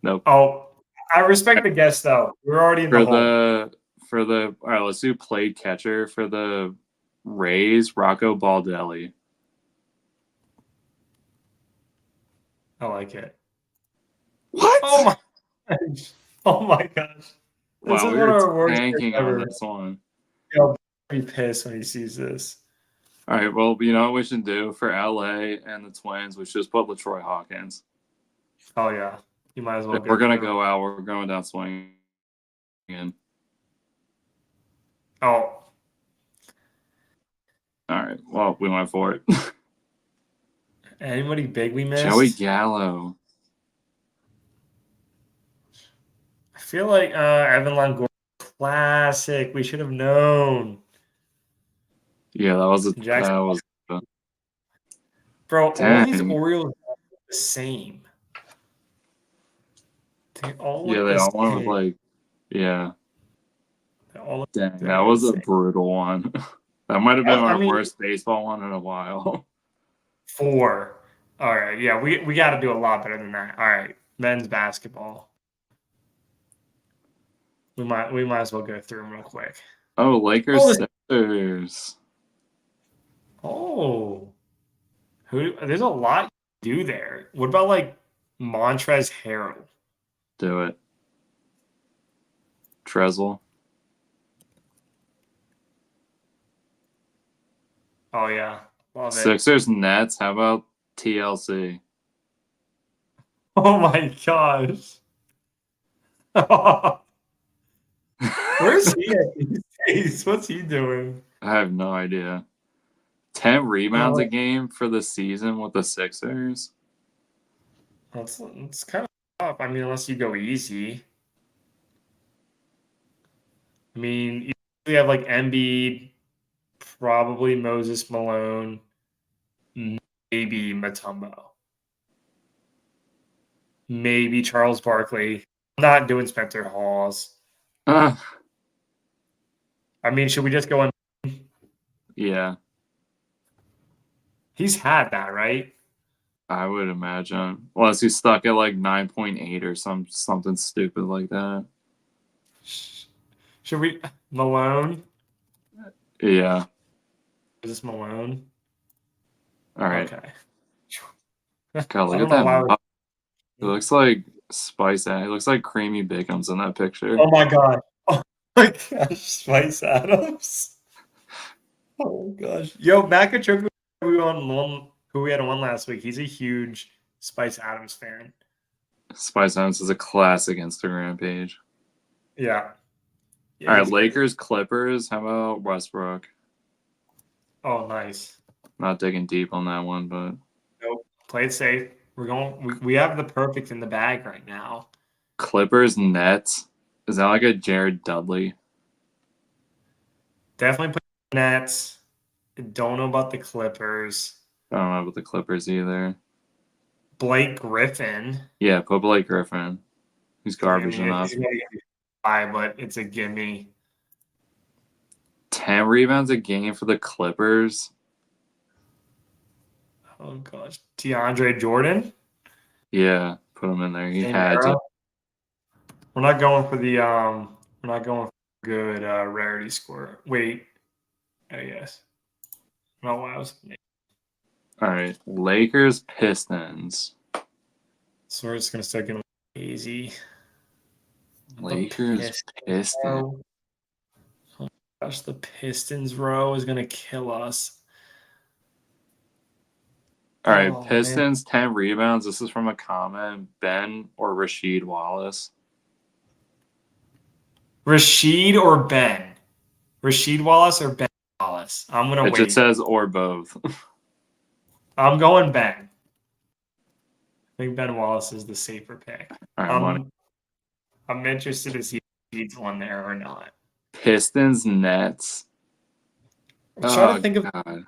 Nope. Oh, I respect the guess though. We're already in the hole. All right, let's do played catcher for the Rays, Rocco Baldelli. I like it. What? Oh my gosh. Oh my gosh. This Wow, is we one of were our worst tanking ever. on this one. He'll be pissed when he sees this. All right, well, you know what we should do for LA and the Twins? We should just put LaTroy Hawkins. Oh yeah. You might as well If we're going to through. go out, we're going down swinging. Oh. All right, well, we went for it. Anybody big we missed? Joey Gallo. I feel like Evan Longoria classic. We should have known. Yeah, that was Jackson. Bro, dang. all these Orioles are the same. They all look They the all same. went with like, yeah. They all look Dang, that was a brutal one. That might have been our worst baseball one in a while. 4. All right, yeah, we got to do a lot better than that. All right, men's basketball. We might as well go through them real quick. Oh, Lakers Sixers. Oh, there's a lot to do there. What about like Montrezl Harrell? Do it. Trezl. Oh yeah, love it. Sixers Nets. How about TLC? Oh my gosh. Where's he at these days? What's he doing? I have no idea. 10 rebounds a game for the season with the Sixers. It's kind of tough. I mean, unless you go easy. I mean, we have like Embiid, probably Moses Malone, maybe Mutombo, maybe Charles Barkley. I'm not doing Spencer Hawes. I mean, should we just go on? Yeah. He's had that, right? I would imagine. Unless he's stuck at like 9.8 or something stupid like that. Should we Malone? Yeah. Is this Malone? All right. Okay. God, look at that. It looks like Spice. It looks like Creamy Bacon's in that picture. Oh my god. Oh my gosh, Spice Adams. Oh gosh. Yo, Makachoku, who we had on last week, he's a huge Spice Adams fan. Spice Adams is a classic Instagram page. Yeah. All right, Lakers, Clippers. How about Westbrook? Oh, nice. Not digging deep on that one, but nope. Play it safe. We have the perfect in the bag right now. Clippers, Nets. Is that like a Jared Dudley? Definitely play the Nets. Don't know about the Clippers. I don't know about the Clippers either. Blake Griffin. Yeah, put Blake Griffin. He's garbage enough. He's gonna get high, but it's a gimme. 10 rebounds a game for the Clippers. Oh gosh, DeAndre Jordan. Yeah, put him in there. He had to. We're not going for the We're not going for good rarity score. Wait. I guess. Not what I was. All right, Lakers, Pistons. So we're just gonna start getting easy. Lakers, Pistons. Oh my gosh, the Pistons row is gonna kill us. All right, Pistons, 10 rebounds. This is from a comment. Ben or Rasheed Wallace? Rasheed or Ben? Rasheed Wallace or Ben Wallace? I'm going to wait. It just says or both. I'm going Ben. think Ben Wallace is the safer pick. All right, money. I'm interested to see if he's one there or not. Pistons, Nets. I'm trying to Oh think of God.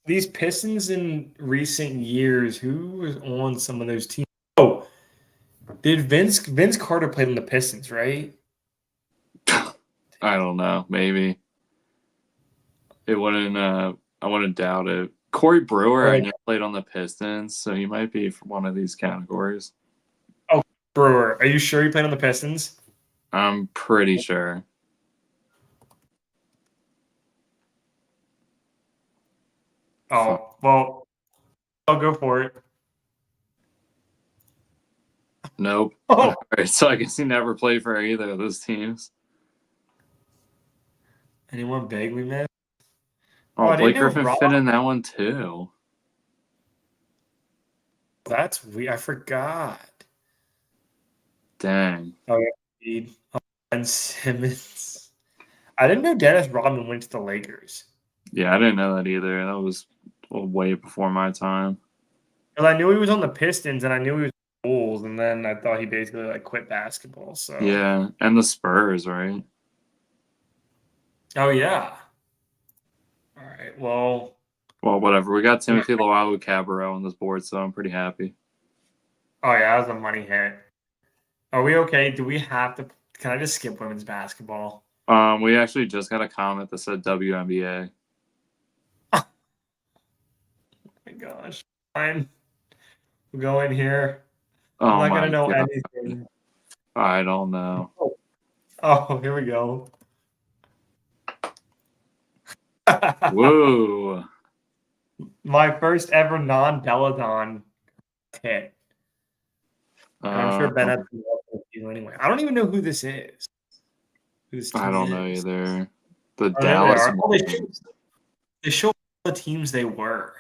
these Pistons in recent years. Who was on some of those teams? Oh, did Vince Carter played on the Pistons, right? I don't know. Maybe it wouldn't. I wouldn't doubt it. Corey Brewer, I Or know played on the Pistons, so he might be from one of these categories. oh, Brewer. Are you sure he played on the Pistons? I'm pretty sure. Fuck. Oh, well, I'll go for it. Nope. Oh, All right, so I guess he never played for either of those teams. anyone big we missed? Oh, Oh, I didn't Blake know Griffin Rob. fit in that one too. That's weird. I forgot. Dang. Oh, yeah. Ben Simmons. I didn't know Dennis Rodman went to the Lakers. Yeah, I didn't know that either. That was way before my time. Because I knew he was on the Pistons and I knew he was on the Bulls, and then I thought he basically like quit basketball. So, Yeah, and the Spurs, right? oh yeah. All right. Well, Well, whatever. We got Timothy Luau Cabarro on this board, so I'm pretty happy. oh yeah, that was a money hit. Are we okay? Do we have to? Can I just skip women's basketball? We actually just got a comment that said WNBA. Oh my gosh. Fine. We'll go in here. I'm Oh not my gonna know God. anything. I don't know. Oh, here we go. Whoa. My first ever non-Peloton hit. And I'm sure Ben has to with you anyway. I don't even know who this is. Who this I team don't know is. either. The Oh, there they Dallas are. Oh, Wings. they show all the teams they were.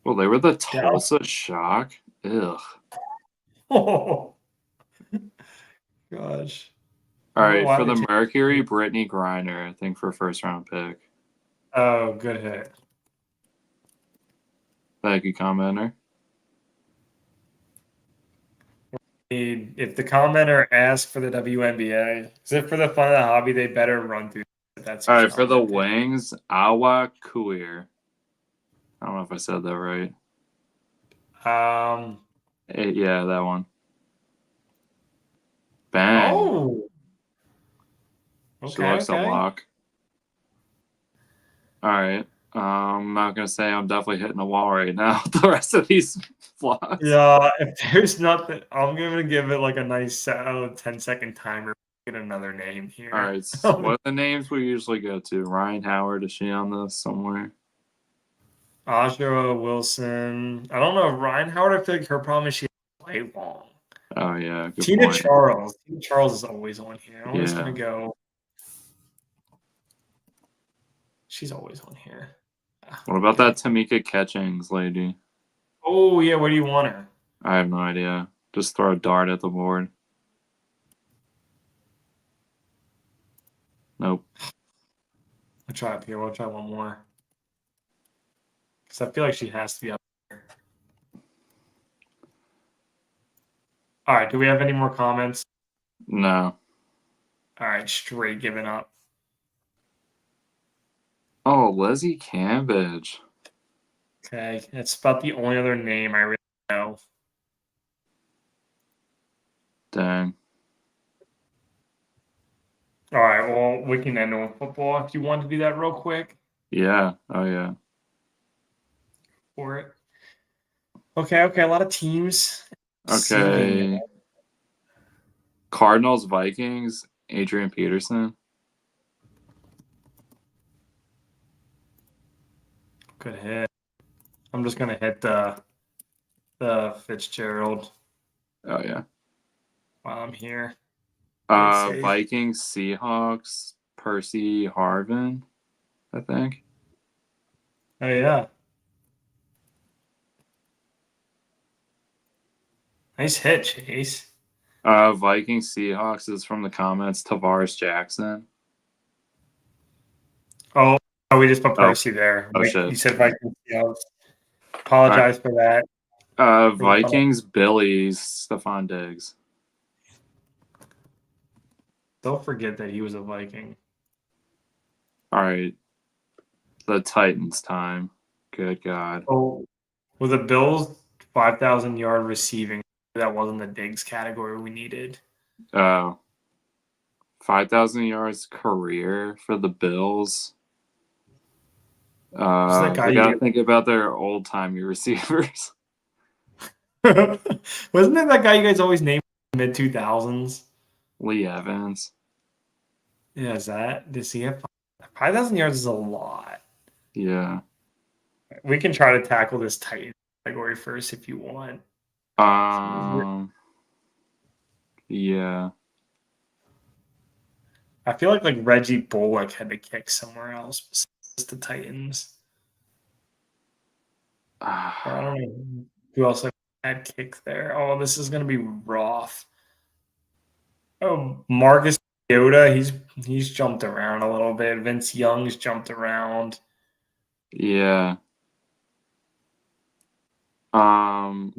Well, they were the Dallas. Tulsa Shock. Ugh. Oh, gosh. All I don't know right, why for they the changed. Mercury, Brittany Griner, I think for a first round pick. Oh, good hit. Thank you, commenter. If the commenter asks for the WNBA, is it for the fun of the hobby? They better run through it. That's All right, for the comment. Wings, Awa Kuir. I don't know if I said that right. Yeah, that one. Bang. Oh. She Okay. looks a Okay. lock. All right. I'm not gonna say I'm definitely hitting a wall right now. The rest of these flops. Yeah. If there's nothing, I'm gonna give it like a nice 10-second timer. Get another name here. All right. What are the names we usually go to? Ryan Howard, is she on this somewhere? Aja Wilson. I don't know. Ryan Howard, I feel like her problem is she doesn't play long. Oh yeah, good Tina point. Charles. Tina Charles is always on here. I'm just Yeah. gonna go. She's always on here. What about that Tamika Catchings lady? Oh yeah, where do you want her? I have no idea. Just throw a dart at the board. Nope. I'll try up here. We'll try one more. Because I feel like she has to be up there. All right. Do we have any more comments? No. All right. Straight giving up. Oh, Leslie Cambridge. Okay. That's about the only other name I really know. Dang. All right. Well, we can end on football if you want to do that real quick. Yeah. Oh yeah. For it. Okay. Okay. A lot of teams. Okay. Cardinals, Vikings, Adrian Peterson. Good hit. I'm just gonna hit the Fitzgerald Oh yeah. while I'm here. Vikings, Seahawks, Percy Harvin, I think. Oh yeah. Nice hit, Chase. Vikings, Seahawks is from the comments. Tavares Jackson. Oh, we just put Percy there. Oh, shit. You said Vikings. Apologize for that. Vikings, Billies, Stephon Diggs. Don't forget that he was a Viking. All right, the Titans time. Good God. Oh, with the Bills 5,000-yard receiving, that wasn't the Diggs category we needed. 5,000 yards career for the Bills. Who's that guy They gotta think about their old timey receivers. Wasn't that guy you guys always named mid 2000s? Lee Evans. Yeah, is that? Does he have 5,000 yards? Is a lot. Yeah. We can try to tackle this Titan category first if you want. Yeah. I feel like Reggie Bullock had to kick somewhere else besides the Titans. Or I don't know who else had kick there. Oh, this is gonna be rough. Oh, Marcus Yoda, he's jumped around a little bit. Vince Young's jumped around. Yeah. Oh,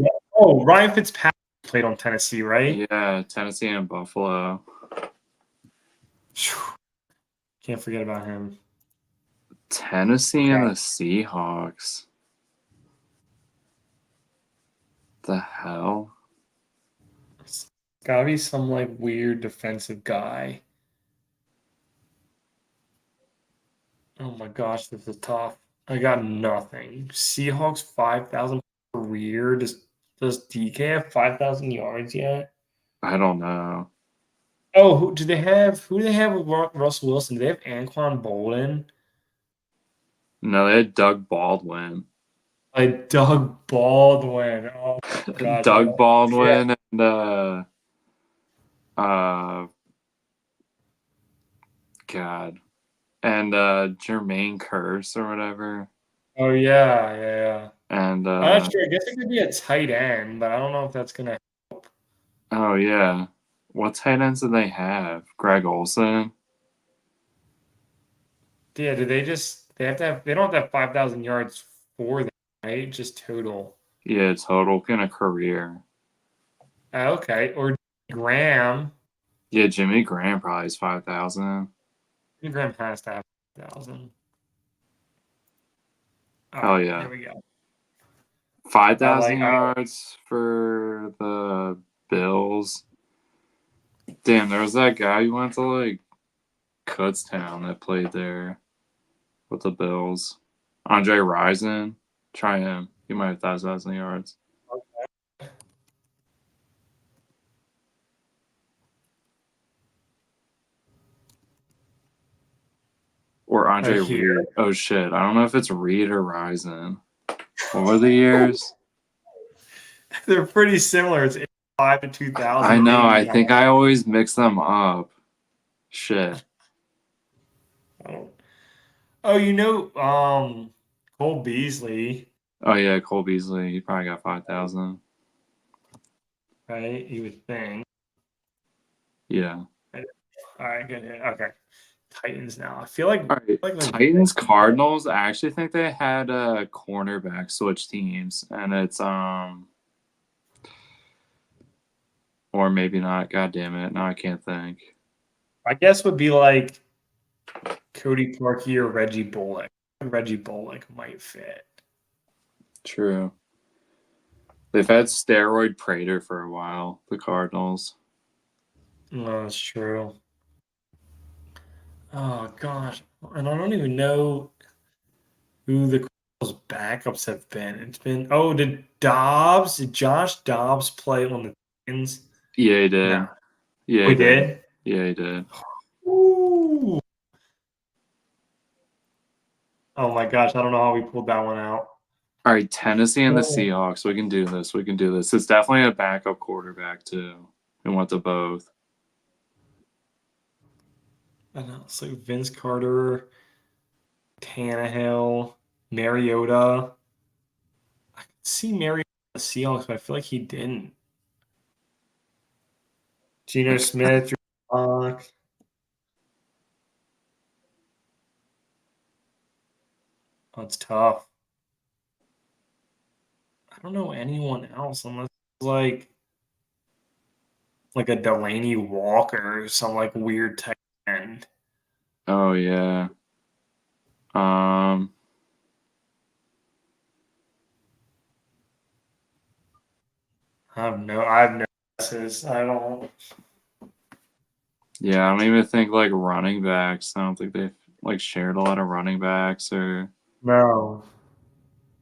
Ryan Fitzpatrick played on Tennessee, right? Yeah, Tennessee and Buffalo. Can't forget about him. Tennessee and the Seahawks. The hell? It's gotta be some weird defensive guy. Oh my gosh, this is tough. I got nothing. Seahawks 5,000 career. Does DK have 5,000 yards yet? I don't know. Oh, who do they have? Who do they have with Russell Wilson? Do they have Anquan Bolden? No, they had Doug Baldwin. Doug Baldwin. Oh my gosh. Doug Yeah. Baldwin and God. And Jermaine Curse or whatever. Oh yeah. And I'm not sure. I guess it could be a tight end, but I don't know if that's gonna. oh yeah. What tight ends do they have? Greg Olson? Yeah, do they just they have to have they don't have to have 5,000 yards for them, right? Just total. Yeah, total in a career. Okay. Or Graham. Yeah, Jimmy Graham probably is 5,000. Graham has to have 5,000. All Hell right, yeah. there we go. 5,000 yards for the Bills. Damn, there was that guy who went to Kutztown that played there with the Bills. Andre Rison. Try him. He might have 5,000 yards. Okay. Or Andre Reed. Oh shit. I don't know if it's Reed or Rison. What were the years? They're pretty similar. It's 85 to 2000. I know. I think I always mix them up. Shit. Oh, Cole Beasley, Oh yeah, Cole Beasley. He probably got 5,000. right? You would think. Yeah. All right, good. Okay. Titans now. I feel like, All right. Titans, Cardinals. I actually think they had a cornerback switch teams, and it's or maybe not. God damn it! Now I can't think. I guess would be Cody Parkey or Reggie Bullock. Reggie Bullock might fit. True. They've had steroid Prater for a while. The Cardinals. No, that's true. Oh gosh, and I don't even know who the Cardinals backups have been. It's been did Josh Dobbs play on the Titans? Yeah, he did. No. Yeah, We did. Yeah, he did. Ooh. Oh my gosh, I don't know how we pulled that one out. All right, Tennessee and the Seahawks. We can do this. We can do this. It's definitely a backup quarterback too. We want the both. I know it's Vince Carter, Tannehill, Mariota. I could see Mariota on the Seahawks, but I feel like he didn't. Geno Smith, Drew Lock. Oh, it's tough. I don't know anyone else unless like a Delaney Walker or some like weird tight end. Oh yeah. Um. I have no guesses. I don't. Yeah, I don't even think like running backs. I don't think they've like shared a lot of running backs or. No.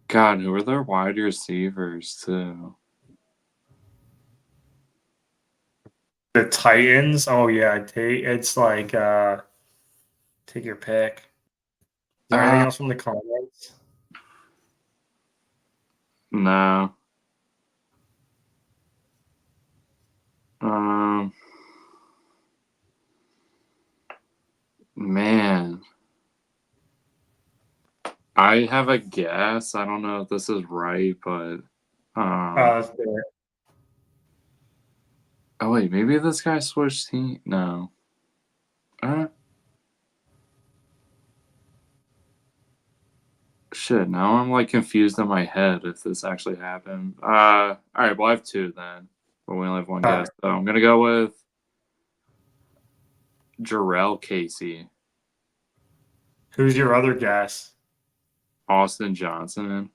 God, who are their wide receivers too? The Titans. Oh yeah, it's like take your pick. Is there anything Uh, else from the comments? no. Um, man, I have a guess. I don't know if this is right, but That's fair. oh wait, maybe this guy switched team. No. Uh, Shit. Now I'm like confused in my head if this actually happened. All right. Well, I have two then, but we only have one All guess. right. So I'm gonna go with Jarrell Casey, Who's your other guess? Austin Johnson.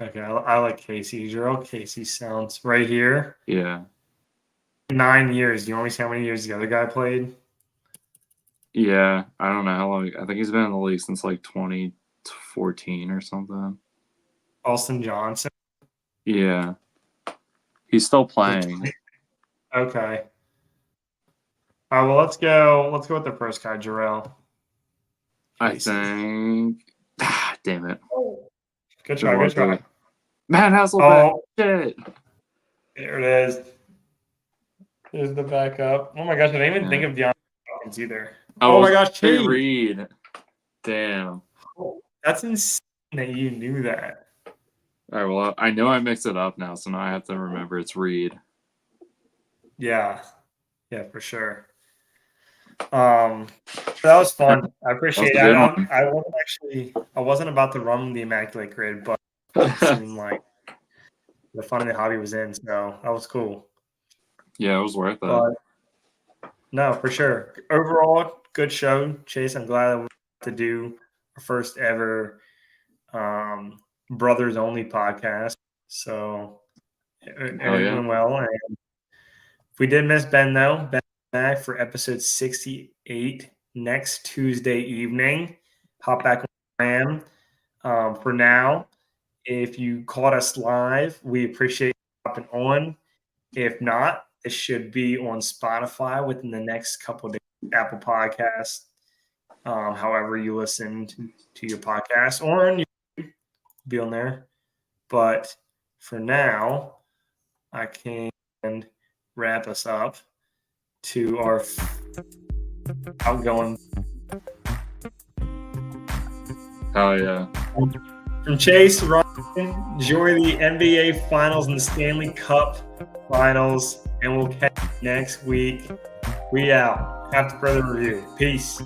Okay, I like Casey. Jarrell Casey sounds right here. Yeah. 9 years. Do you want me to see how many years the other guy played? Yeah. I don't know how long. I think he's been in the league since like 2014 or something. Austin Johnson. Yeah. He's still playing. Okay. All right, well, let's go with the first guy, Jarrell. I think. Damn it. Good Who try. Good was try. it? Matt Hasselbeck. Oh, Shit. there it is. There's the backup. Oh my gosh, I didn't even think Yeah. of DeAndre Hopkins either. Oh, Oh it my was gosh, Jay Chase. Reed. Damn. That's insane that you knew that. All right. Well, I know I mixed it up now, so now I have to remember it's Reed. Yeah. Yeah, for sure. That was fun. I appreciate it. That was a good I wasn't about to run the immaculate grid, but it one. seemed like the fun of the hobby was in, so that was cool. Yeah, it was worth it. But no, for sure. Overall, good show, Chase. I'm glad that we got to do our first ever brothers only podcast. So it yeah. went well. And if we did miss Ben though, Ben back for episode 68 next Tuesday evening. Hop back on Ram. For now, if you caught us live, we appreciate you hopping on. If not, it should be on Spotify within the next couple of days. Apple Podcasts, however you listened to your podcast, or on YouTube, be on there. But for now, I can wrap us up to our outgoing. Oh yeah. From Chase, Ryan, enjoy the NBA Finals and the Stanley Cup Finals, and we'll catch you next week. We out. After further review. Peace.